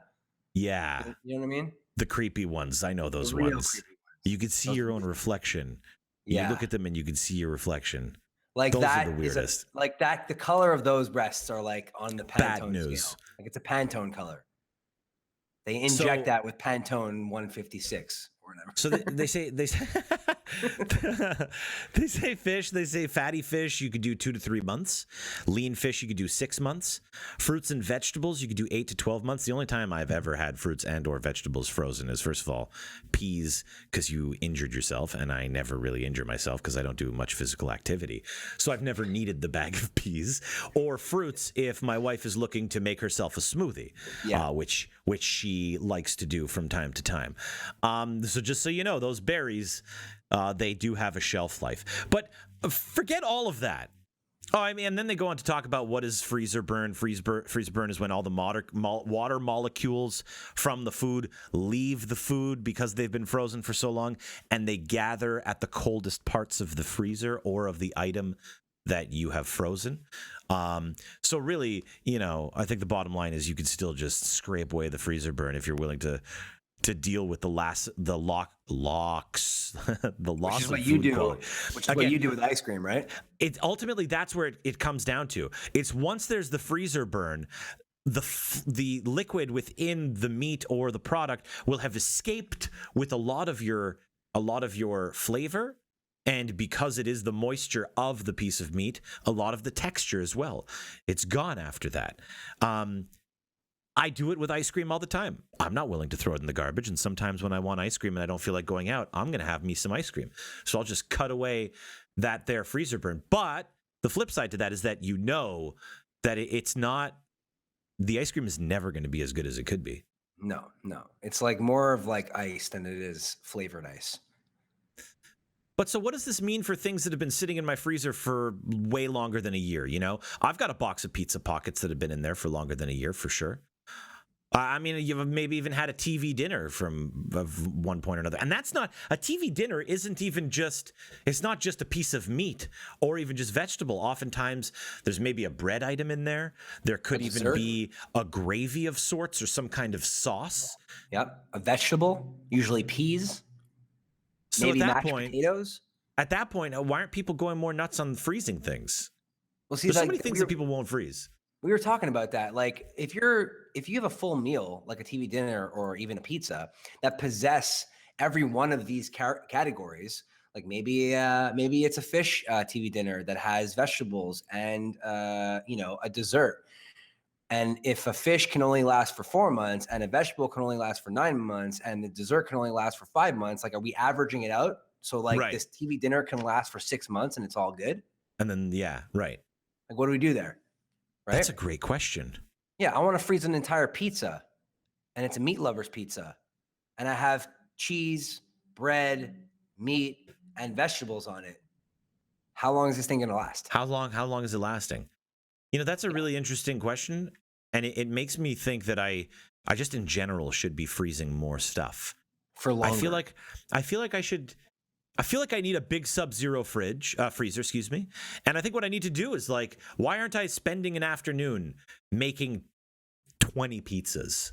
A: Yeah.
B: You know what I mean?
A: The creepy ones. I know those ones. You could see your own reflection. Yeah. You look at them and you can see your reflection.
B: Like
A: those
B: that
A: are the weirdest.
B: like that. The color of those breasts are like on the Pantone
A: bad news.
B: Scale. Like it's a Pantone color. They inject that with Pantone 156 or whatever.
A: So they say they say fish. They say fatty fish you could do 2 to 3 months. Lean fish you could do 6 months. Fruits and vegetables you could do 8 to 12 months. The only time I've ever had fruits and or vegetables frozen is, first of all, peas, because you injured yourself, and I never really injure myself because I don't do much physical activity. So I've never needed the bag of peas. Or fruits if my wife is looking to make herself a smoothie, which she likes to do from time to time. So just so you know, those berries, they do have a shelf life. But forget all of that. Oh, I mean, and then they go on to talk about what is freezer burn. Freezer burn is when all the water molecules from the food leave the food because they've been frozen for so long, and they gather at the coldest parts of the freezer or of the item that you have frozen. So really, I think the bottom line is you could still just scrape away the freezer burn if you're willing to deal with the locks, the loss
B: Which is what
A: of
B: you
A: food
B: do.
A: quality.
B: Which is what you do with ice cream, right?
A: It ultimately, that's where it comes down to. It's once there's the freezer burn, the liquid within the meat or the product will have escaped with a lot of your flavor. And because it is the moisture of the piece of meat, a lot of the texture as well. It's gone after that. I do it with ice cream all the time. I'm not willing to throw it in the garbage. And sometimes when I want ice cream and I don't feel like going out, I'm going to have me some ice cream. So I'll just cut away that there freezer burn. But the flip side to that is that that it's not, the ice cream is never going to be as good as it could be.
B: No. It's like more of like ice than it is flavored ice.
A: But so what does this mean for things that have been sitting in my freezer for way longer than a year? I've got a box of pizza pockets that have been in there for longer than a year for sure. I mean, you've maybe even had a TV dinner of one point or another. And that's not, a TV dinner isn't even just, it's not just a piece of meat or even just vegetable. Oftentimes there's maybe a bread item in there. There could even be a gravy of sorts or some kind of sauce.
B: Yep. A vegetable, usually peas.
A: So
B: maybe
A: at that
B: mashed
A: point,
B: potatoes.
A: At that point, why aren't people going more nuts on freezing things?
B: Well, see,
A: there's so many things that people won't freeze.
B: We were talking about that. Like if you have a full meal, like a TV dinner or even a pizza that possess every one of these categories, like maybe it's a fish TV dinner that has vegetables and a dessert. And if a fish can only last for 4 months and a vegetable can only last for 9 months and the dessert can only last for 5 months, like, are we averaging it out? So like this TV dinner can last for 6 months and it's all good.
A: And then, right.
B: Like, what do we do there? Right?
A: That's a great question.
B: Yeah. I want to freeze an entire pizza and it's a meat lover's pizza. And I have cheese, bread, meat, and vegetables on it. How long is this thing going to last?
A: How long is it lasting? That's a really interesting question. And it makes me think that I just in general should be freezing more stuff
B: for longer.
A: I feel like I need a big sub-zero freezer, excuse me. And I think what I need to do is like, why aren't I spending an afternoon making 20 pizzas?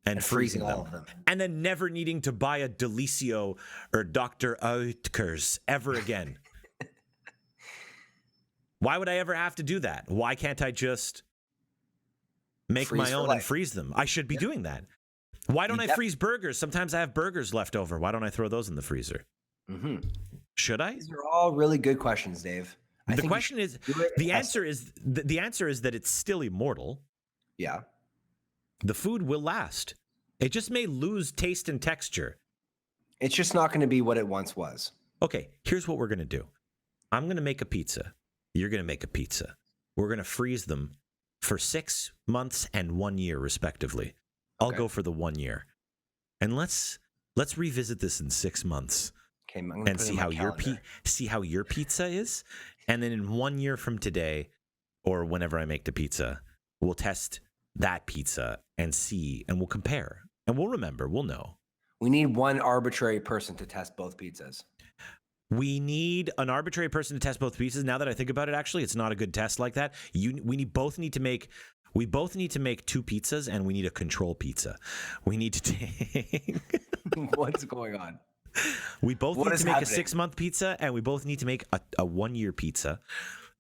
A: and freezing
B: all
A: them.
B: of them.
A: And then never needing to buy a Delicio or Dr. Oetkers ever again. Why would I ever have to do that? Why can't I just make
B: Freeze
A: my
B: for
A: own
B: life.
A: and freeze them? I should be doing that. Why don't I freeze burgers? Sometimes I have burgers left over. Why don't I throw those in the freezer?
B: Mm-hmm.
A: Should I?
B: These are all really good questions, Dave.
A: The question is, the answer is that it's still immortal.
B: Yeah.
A: The food will last. It just may lose taste and texture.
B: It's just not going to be what it once was.
A: Okay, here's what we're going to do. I'm going to make a pizza. You're going to make a pizza. We're going to freeze them for 6 months and 1 year, respectively. I'll go for the 1 year. And let's revisit this in 6 months.
B: Okay, I'm gonna
A: and see how your pizza is. And then in 1 year from today, or whenever I make the pizza, we'll test that pizza and see, and we'll compare. And we'll remember, we'll know.
B: We need one arbitrary person to test both pizzas.
A: We need an arbitrary person to test both pizzas. Now that I think about it, actually, it's not a good test like that. We both need to make 2 pizzas, and we need a control pizza. We need to take...
B: What's going on?
A: We both need to make a 6-month pizza, and we both need to make a 1 year pizza.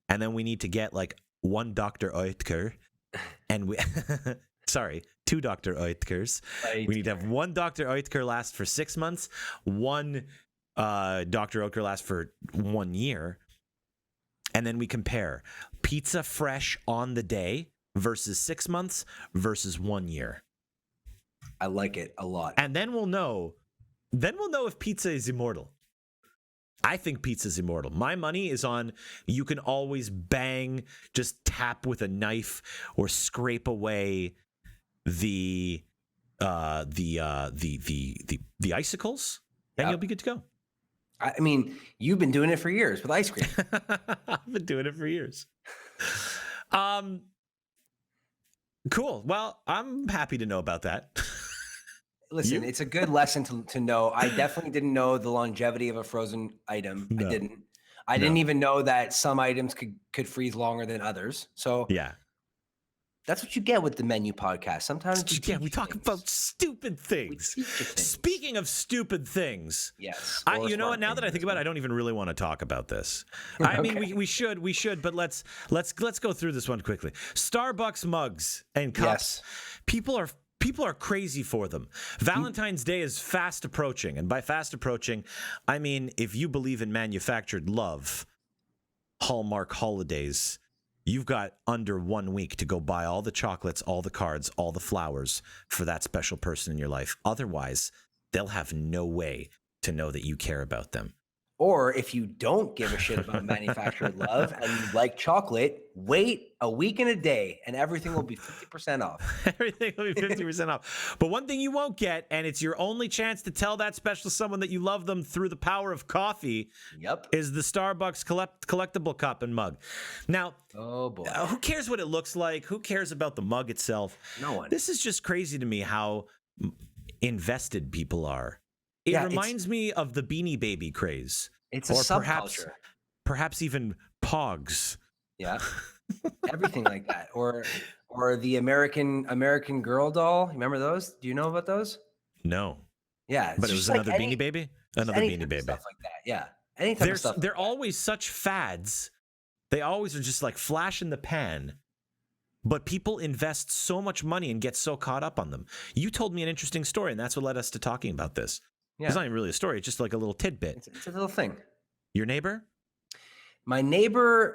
A: And then we need to get like 1 Dr. Oetker, and we... Sorry, 2 Dr. Oetkers. We need to have 1 Dr. Oetker last for 6 months, 1 Dr. Oetker last for 1 year, and then we compare pizza fresh on the day versus 6 months versus 1 year.
B: I like it a lot.
A: And then we'll know if pizza is immortal. I think pizza is immortal. My money is on you can always just tap with a knife or scrape away the icicles, and you'll be good to go.
B: I mean, you've been doing it for years with ice cream.
A: I've been doing it for years. Cool. Well, I'm happy to know about that.
B: Listen, it's a good lesson to know. I definitely didn't know the longevity of a frozen item. No. I didn't even know that some items could freeze longer than others. So
A: yeah.
B: That's what you get with the Menu Podcast. Sometimes
A: we talk about stupid things. Speaking of stupid things,
B: yes.
A: You know what? Now that I think about it, I don't even really want to talk about this. I mean, we should, but let's go through this one quickly. Starbucks mugs and cups. Yes. People are crazy for them. Valentine's Day is fast approaching, and by fast approaching, I mean if you believe in manufactured love, Hallmark holidays. You've got under 1 week to go buy all the chocolates, all the cards, all the flowers for that special person in your life. Otherwise, they'll have no way to know that you care about them.
B: Or if you don't give a shit about manufactured love and you like chocolate, wait a week and a day and everything will be 50% off.
A: Everything will be 50% off. But one thing you won't get, and it's your only chance to tell that special someone that you love them through the power of coffee, is the Starbucks collectible cup and mug. Now,
B: oh boy,
A: who cares what it looks like? Who cares about the mug itself?
B: No one.
A: This is just crazy to me how invested people are. It reminds me of the Beanie Baby craze.
B: It's a subculture.
A: Perhaps even Pogs.
B: Yeah. Everything like that. Or the American Girl doll. Remember those? Do you know about those?
A: No.
B: Yeah.
A: But it was another Beanie Baby? Another Beanie Baby.
B: Stuff like that. Yeah. Any type of stuff.
A: They're always such fads. They always are just like flash in the pan. But people invest so much money and get so caught up on them. You told me an interesting story, and that's what led us to talking about this. Yeah. It's not even really a story. It's just like a little tidbit.
B: It's a little thing.
A: Your neighbor?
B: My neighbor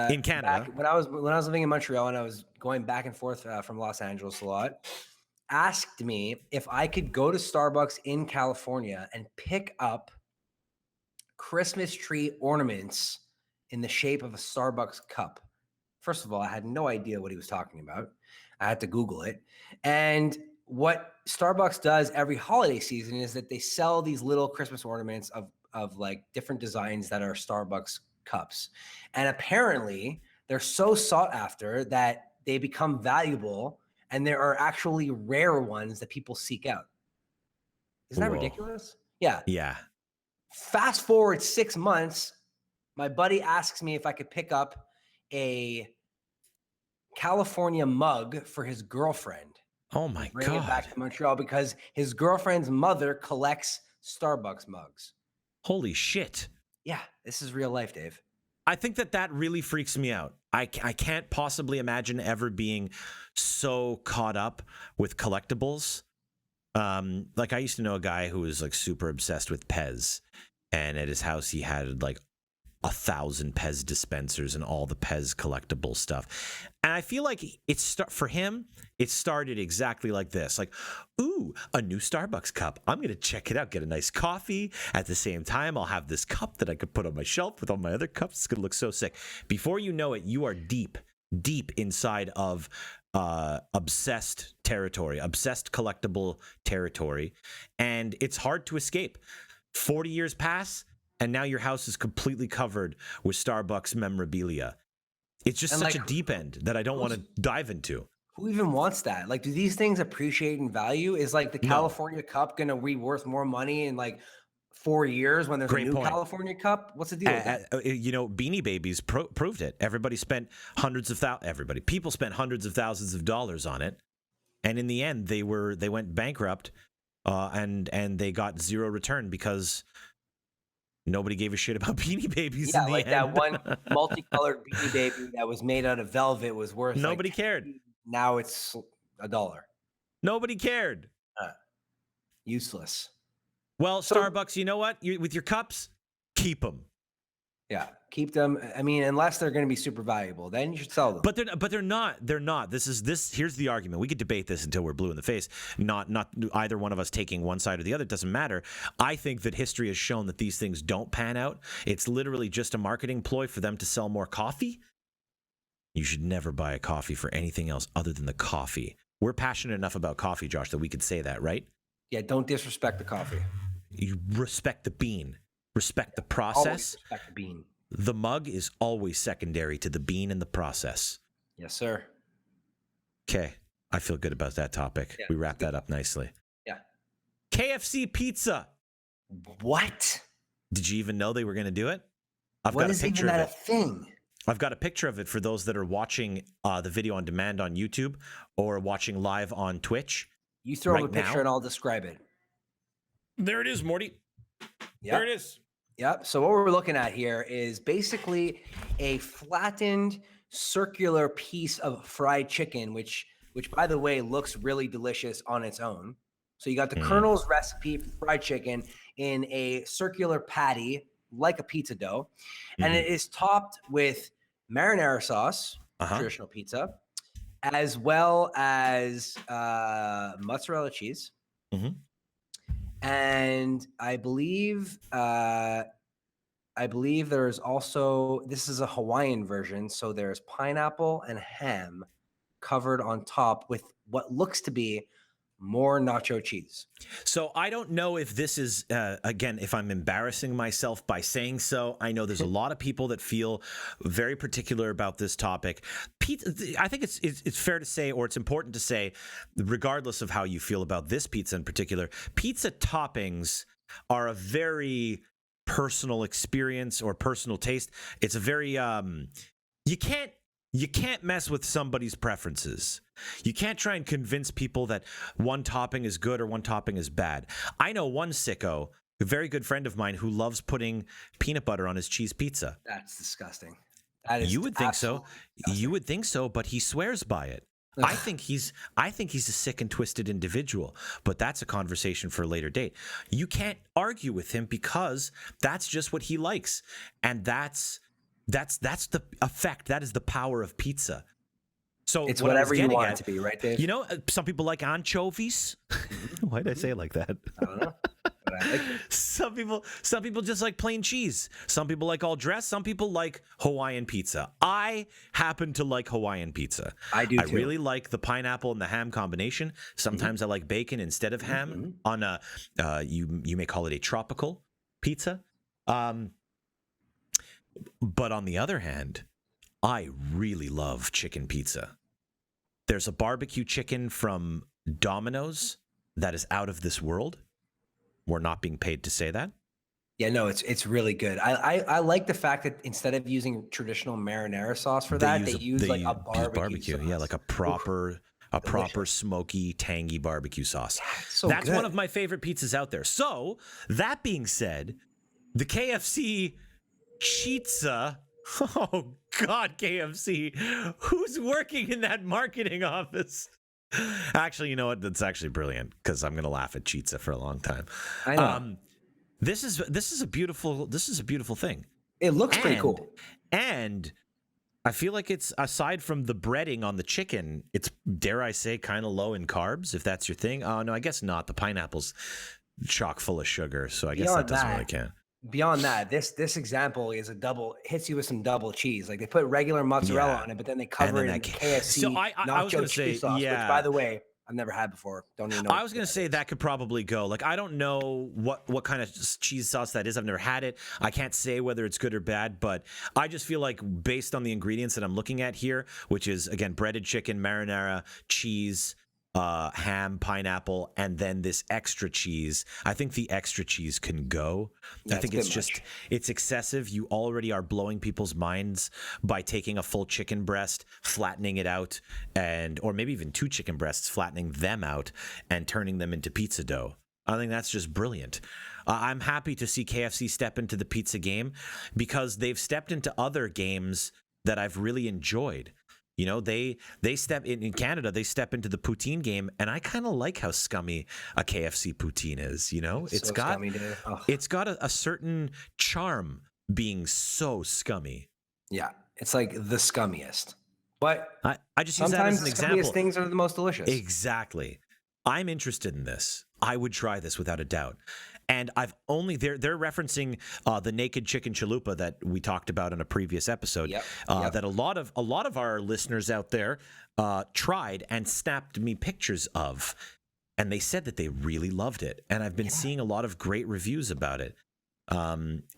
A: in Canada.
B: When I was living in Montreal and I was going back and forth from Los Angeles a lot, asked me if I could go to Starbucks in California and pick up Christmas tree ornaments in the shape of a Starbucks cup. First of all, I had no idea what he was talking about. I had to Google it. And what Starbucks does every holiday season is that they sell these little Christmas ornaments of like different designs that are Starbucks cups. And apparently they're so sought after that they become valuable, and there are actually rare ones that people seek out. Isn't that ridiculous? Yeah.
A: Yeah.
B: Fast forward 6 months, my buddy asks me if I could pick up a California mug for his girlfriend.
A: Oh my
B: Bring it
A: God.
B: back to Montreal because his girlfriend's mother collects Starbucks mugs.
A: Holy shit.
B: Yeah, this is real life, Dave.
A: I think that really freaks me out. I can't possibly imagine ever being so caught up with collectibles. Like I used to know a guy who was like super obsessed with Pez, and at his house he had like 1,000 Pez dispensers and all the Pez collectible stuff. And I feel like for him, it started exactly like this. Like, ooh, a new Starbucks cup. I'm going to check it out, get a nice coffee. At the same time, I'll have this cup that I could put on my shelf with all my other cups. It's going to look so sick. Before you know it, you are deep inside of obsessed territory, obsessed collectible territory. And it's hard to escape. 40 years pass, and now your house is completely covered with Starbucks memorabilia. It's just such a deep end that I don't want to dive into.
B: Who even wants that? Like, do these things appreciate in value? Is like the California Cup going to be worth more money in like 4 years when there's a new California Cup? What's the deal with that?
A: Beanie Babies proved it. People spent hundreds of thousands of dollars on it, and in the end, they went bankrupt, and they got zero return because nobody gave a shit about Beanie Babies.
B: Yeah,
A: in the
B: like
A: end.
B: that one multicolored Beanie Baby that was made out of velvet was worth.
A: Nobody cared.
B: Now it's $1.
A: Nobody cared.
B: Useless.
A: Well, Starbucks, you know what? With your cups, keep them.
B: Yeah, keep them. I mean, unless they're going to be super valuable, then you should sell them.
A: But they're not. They're not. Here's the argument. We could debate this until we're blue in the face. Not either one of us taking one side or the other. It doesn't matter. I think that history has shown that these things don't pan out. It's literally just a marketing ploy for them to sell more coffee. You should never buy a coffee for anything else other than the coffee. We're passionate enough about coffee, Josh, that we could say that, right?
B: Yeah, don't disrespect the coffee.
A: You respect the bean. Respect the process.
B: Always respect the bean.
A: The mug is always secondary to the bean and the process.
B: Yes, sir.
A: Okay. I feel good about that topic. Yeah, we wrapped that up nicely.
B: Yeah.
A: KFC pizza.
B: What?
A: Did you even know they were going to do it?
B: What is even that a thing?
A: I've got a picture of it for those that are watching the video on demand on YouTube or watching live on Twitch.
B: You throw up a picture and I'll describe it.
A: There it is, Morty. Yep. There it is.
B: Yep. So what we're looking at here is basically a flattened circular piece of fried chicken, which by the way, looks really delicious on its own. So you got the Colonel's recipe for fried chicken in a circular patty, like a pizza dough. And it is topped with marinara sauce, traditional pizza, as well as mozzarella cheese. And I believe there's also, this is a Hawaiian version. So there's pineapple and ham covered on top with what looks to be more nacho cheese.
A: So I don't know if this is, again, if I'm embarrassing myself by saying so. I know there's a lot of people that feel very particular about this topic. Pizza, I think it's fair to say, or it's important to say, regardless of how you feel about this pizza in particular, pizza toppings are a very personal experience or personal taste. It's a very, you can't mess with somebody's preferences. You can't try and convince people that one topping is good or one topping is bad. I know one sicko, a very good friend of mine, who loves putting peanut butter on his cheese pizza.
B: That's disgusting. That is
A: You would think so.
B: Disgusting.
A: You would think so, but he swears by it. I think he's a sick and twisted individual, but that's a conversation for a later date. You can't argue with him because that's just what he likes. And that's the effect. That is the power of pizza. So
B: it's whatever you want it to be, right, Dave?
A: You know, some people like anchovies. Why did I say it like that?
B: I don't know. But I like it.
A: Some people just like plain cheese. Some people like all dressed. Some people like Hawaiian pizza. I happen to like Hawaiian pizza.
B: I do too.
A: I really like the pineapple and the ham combination. Sometimes I like bacon instead of ham on a you may call it a tropical pizza. But on the other hand, I really love chicken pizza. There's a barbecue chicken from Domino's that is out of this world. We're not being paid to say that.
B: Yeah, no, it's really good. I like the fact that instead of using traditional marinara sauce for that, they use like a barbecue sauce.
A: Yeah, like a proper A proper smoky, tangy barbecue sauce. That's
B: good.
A: one of my favorite pizzas out there. So, that being said, the KFC Chizza. Oh, God, KFC. Who's working in that marketing office? Actually, you know what? That's actually brilliant because I'm going to laugh at Chizza for a long time.
B: I know.
A: This is a beautiful thing.
B: It looks pretty cool.
A: And I feel like it's, aside from the breading on the chicken, it's, dare I say, kind of low in carbs, if that's your thing. Oh, no, I guess not. The pineapple's chock full of sugar, so I guess that doesn't really count.
B: Beyond that, this example is hits you with some double cheese. Like they put regular mozzarella on it, but then they cover it in KFC nacho cheese sauce, which, by the way, I've never had before. Don't even know.
A: I was going to say that could probably go. Like, I don't know what kind of cheese sauce that is. I've never had it. I can't say whether it's good or bad, but I just feel like based on the ingredients that I'm looking at here, which is, again, breaded chicken, marinara, cheese, ham, pineapple, and then this extra cheese. I think the extra cheese can go. I think it's excessive. You already are blowing people's minds by taking a full chicken breast, flattening it out, or maybe even 2 chicken breasts, flattening them out and turning them into pizza dough. I think that's just brilliant. I'm happy to see KFC step into the pizza game because they've stepped into other games that I've really enjoyed. You know, they step in Canada, they step into the poutine game, and I kind of like how scummy a KFC poutine is. You know, it's got a certain charm being so scummy.
B: Yeah, it's like the scummiest. But
A: I just use that as an example.
B: Sometimes the scummiest things are the most delicious.
A: Exactly. I'm interested in this. I would try this without a doubt. And they're referencing the naked chicken chalupa that we talked about in a previous episode. That a lot of our listeners out there tried and snapped me pictures of, and they said that they really loved it. And I've been seeing a lot of great reviews about it.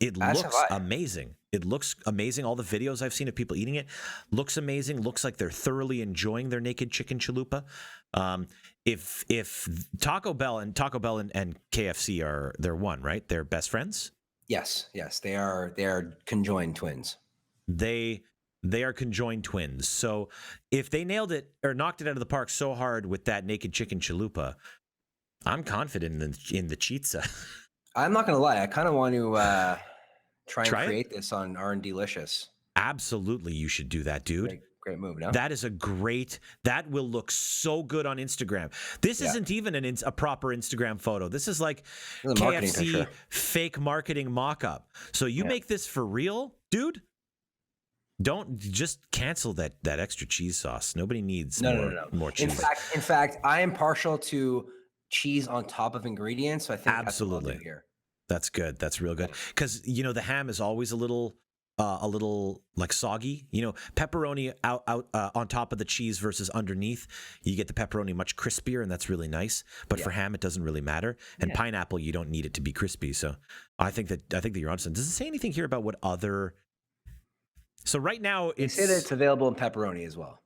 A: It looks amazing. It looks amazing. All the videos I've seen of people eating it looks amazing. Looks like they're thoroughly enjoying their naked chicken chalupa. If Taco Bell and KFC they're one, right? They're best friends?
B: Yes, they are conjoined twins.
A: They are conjoined twins. So if they nailed it or knocked it out of the park so hard with that naked chicken chalupa, I'm confident in the chizza.
B: I'm not gonna lie, I kind of want to try and create this on R&Delicious.
A: Absolutely, you should do that, dude.
B: Great move, no?
A: That will look so good on Instagram. This isn't even a proper Instagram photo. This is like KFC fake marketing mock-up. So you make this for real, dude? Don't just cancel that extra cheese sauce. Nobody needs more cheese.
B: In fact, I am partial to cheese on top of ingredients, so I think
A: absolutely
B: that's here.
A: That's good. That's real good. Because the ham is always a little like soggy. Pepperoni out on top of the cheese versus underneath. You get the pepperoni much crispier, and that's really nice. But for ham, it doesn't really matter. And pineapple, you don't need it to be crispy. So I think that you're onto something. Does it say anything here about what other? So right now,
B: they say that it's available in pepperoni as well.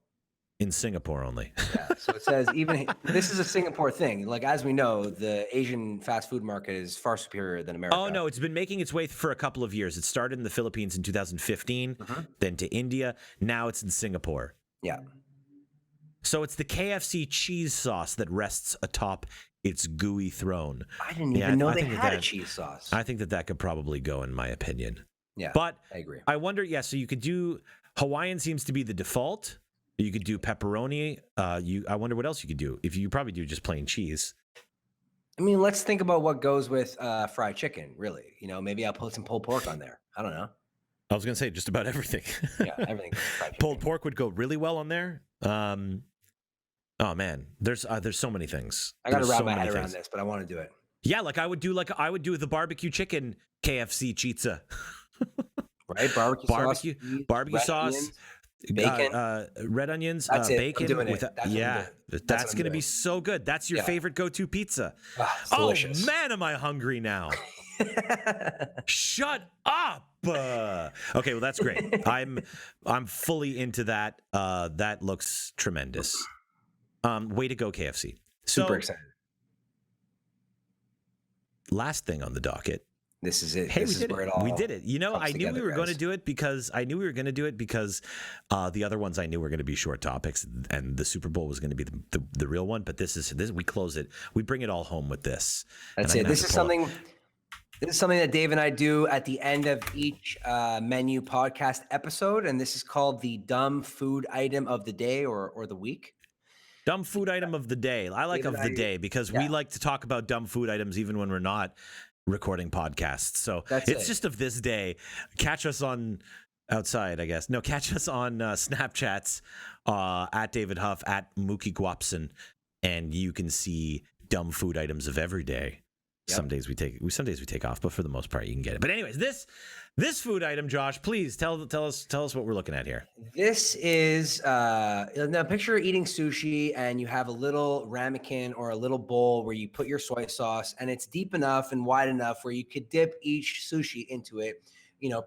A: In Singapore only.
B: So it says this is a Singapore thing. Like, as we know, the Asian fast food market is far superior than America.
A: Oh, no, it's been making its way for a couple of years. It started in the Philippines in 2015, then to India. Now it's in Singapore.
B: Yeah.
A: So it's the KFC cheese sauce that rests atop its gooey throne.
B: I didn't even know they had a cheese sauce.
A: I think that could probably go, in my opinion.
B: Yeah,
A: but
B: I agree.
A: I wonder, so you could do, Hawaiian seems to be the default. You could do pepperoni. I wonder what else you could do. If you probably do just plain cheese.
B: I mean, let's think about what goes with fried chicken, really. Maybe I'll put some pulled pork on there. I don't know.
A: I was going to say just about everything.
B: Yeah, everything.
A: Pulled pork would go really well on there. Oh man, there's so many things.
B: I got to wrap my head around this, but I want to do it.
A: Yeah, I would do the barbecue chicken KFC chizza.
B: Right,
A: barbecue sauce,
B: onions, bacon,
A: red onions,
B: that's
A: bacon.
B: I'm doing it.
A: That's going to be so good. That's your favorite go-to pizza.
B: Delicious.
A: Man, am I hungry now? Shut up. Okay, well that's great. I'm fully into that. That looks tremendous. Way to go, KFC.
B: Super excited.
A: Last thing on the docket
B: This is it.
A: Hey,
B: This is where it all
A: we did it. You know,
B: comes
A: I knew we
B: together,
A: were going to
B: guys.
A: do it because the other ones I knew were going to be short topics, and the Super Bowl was going to be the real one. But this we close it. We bring it all home with this.
B: That's it. This is something that Dave and I do at the end of each menu podcast episode, and this is called the dumb food item of the day or the week.
A: Dumb food item of the day. I like of the day because we like to talk about dumb food items even when we're not recording podcasts. So it's just of this day. Catch us on outside, I guess. No, catch us on Snapchats at David Huff, at Mookie Guapson, and you can see dumb food items of every day. Yep. Some days we take off, but for the most part you can get it. But anyways, this food item, Josh, please tell us what we're looking at here.
B: This is now picture eating sushi and you have a little ramekin or a little bowl where you put your soy sauce, and it's deep enough and wide enough where you could dip each sushi into it,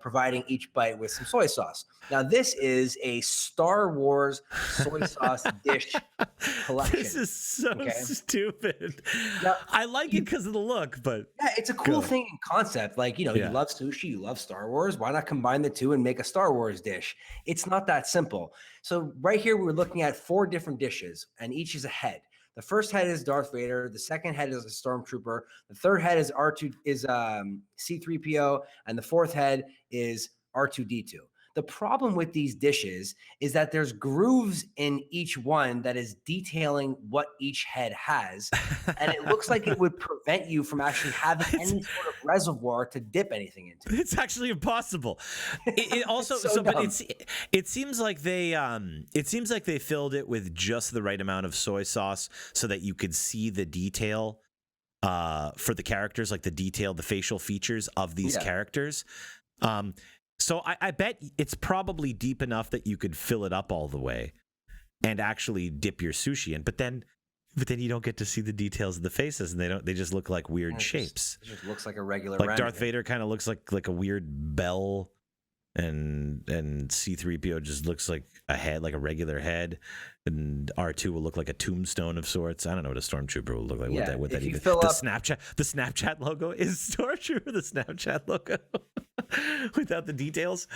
B: providing each bite with some soy sauce. Now, this is a Star Wars soy sauce dish collection.
A: This is so stupid. Now, I like it because of the look, but
B: yeah, it's a cool thing in concept. Like, you love sushi, you love Star Wars. Why not combine the two and make a Star Wars dish? It's not that simple. So right here, we're looking at 4 different dishes, and each is a head. The first head is Darth Vader. The second head is a stormtrooper. The third head is C-3PO, and the fourth head is R2-D2. The problem with these dishes is that there's grooves in each one that is detailing what each head has, and it looks like it would prevent you from actually having any sort of reservoir to dip anything into.
A: It's actually impossible. It also it seems like they filled it with just the right amount of soy sauce so that you could see the detail for the characters, like the facial features of these characters. So I bet it's probably deep enough that you could fill it up all the way and actually dip your sushi in. But then you don't get to see the details of the faces, and they just look like weird shapes.
B: It just looks like a regular.
A: Like Darth Vader kind of looks like a weird bell, and C-3PO just looks like a head, like a regular head, and R2 will look like a tombstone of sorts. I don't know what a stormtrooper will look like.
B: Yeah,
A: what that even? The Snapchat logo is stormtrooper. The Snapchat logo without the details.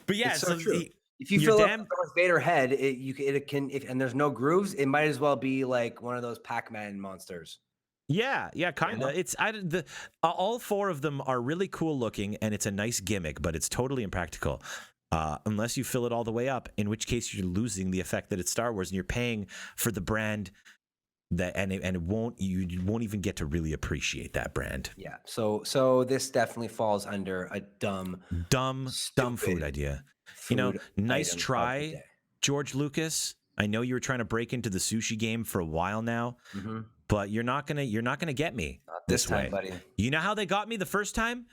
A: But yeah,
B: it's so true. If you fill up a Darth Vader head, and there's no grooves, it might as well be like one of those Pac-Man monsters.
A: Yeah, kind of. It's all 4 of them are really cool looking, and it's a nice gimmick, but it's totally impractical unless you fill it all the way up. In which case, you're losing the effect that it's Star Wars, and you're paying for the brand you won't even get to really appreciate that brand.
B: Yeah. So this definitely falls under a dumb
A: food idea. Nice try, George Lucas. I know you were trying to break into the sushi game for a while now. Mm-hmm. But you're not gonna get me
B: not this time, buddy.
A: You know how they got me the first time?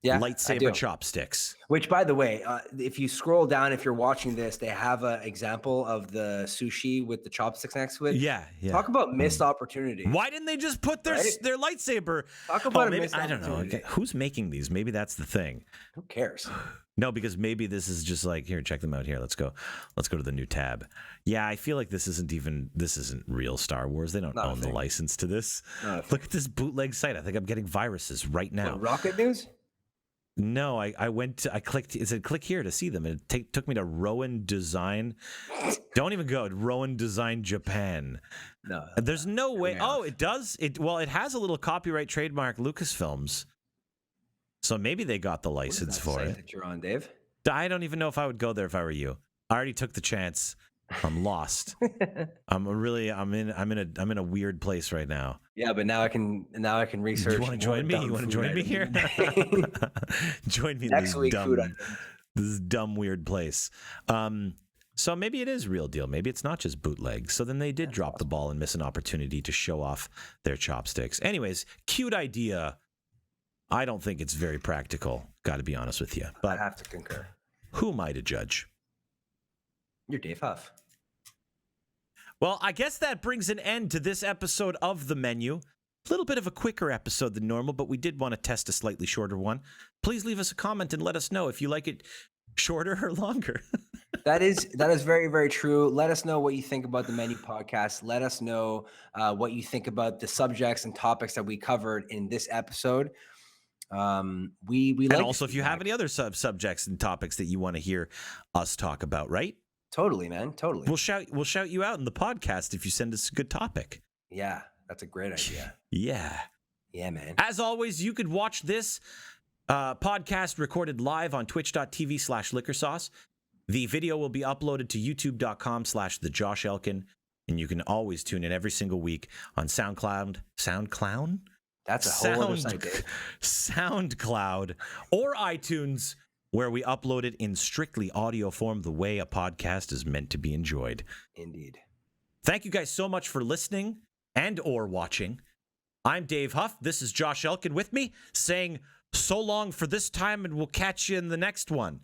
B: Yeah,
A: lightsaber chopsticks.
B: Which, by the way, if you scroll down, if you're watching this, they have an example of the sushi with the chopsticks next to it.
A: Yeah.
B: Talk about missed opportunity.
A: Why didn't they just put their lightsaber?
B: Talk about a missed opportunity.
A: I don't know. Who's making these? Maybe that's the thing.
B: Who cares?
A: No, because maybe this is just like, here, check them out here. Let's go to the new tab. Yeah, I feel like this isn't real Star Wars. They don't own the license to this. Look at this bootleg site. I think I'm getting viruses right now.
B: What, Rocket News?
A: No, I clicked. It said click here to see them. It took me to Rowan Design. Don't even go. Rowan Design Japan.
B: No,
A: there's no way. Oh, it does. It has a little copyright trademark Lucasfilms. So maybe they got the license for it.
B: That you're on, Dave?
A: I don't even know if I would go there if I were you. I already took the chance. I'm lost. I'm in a weird place right now.
B: Yeah, but now I can research.
A: You want to join me? You want to join me here? Join me
B: next week.
A: This dumb weird place. So maybe it is real deal. Maybe it's not just bootleg. So then they did drop the ball and miss an opportunity to show off their chopsticks. Anyways, cute idea. I don't think it's very practical. Got to be honest with you. But
B: I have to concur.
A: Who am I to judge?
B: You're Dave Huff.
A: Well, I guess that brings an end to this episode of The Menu. A little bit of a quicker episode than normal, but we did want to test a slightly shorter one. Please leave us a comment and let us know if you like it shorter or longer.
B: That is very, very true. Let us know what you think about the Menu podcast. Let us know what you think about the subjects and topics that we covered in this episode. We
A: And
B: like
A: also, if you have any other subjects and topics that you want to hear us talk about, right?
B: Totally, man. Totally.
A: We'll shout you out in the podcast if you send us a good topic.
B: Yeah, that's a great idea.
A: Yeah.
B: Yeah, man.
A: As always, you could watch this podcast recorded live on twitch.tv/liquorsauce. The video will be uploaded to youtube.com/Thejoshelkin. And you can always tune in every single week on SoundCloud?
B: That's a whole other site, Dave.
A: SoundCloud or iTunes, where we upload it in strictly audio form, the way a podcast is meant to be enjoyed.
B: Indeed.
A: Thank you guys so much for listening and or watching. I'm Dave Huff. This is Thejoshelkin with me saying so long for this time, and we'll catch you in the next one.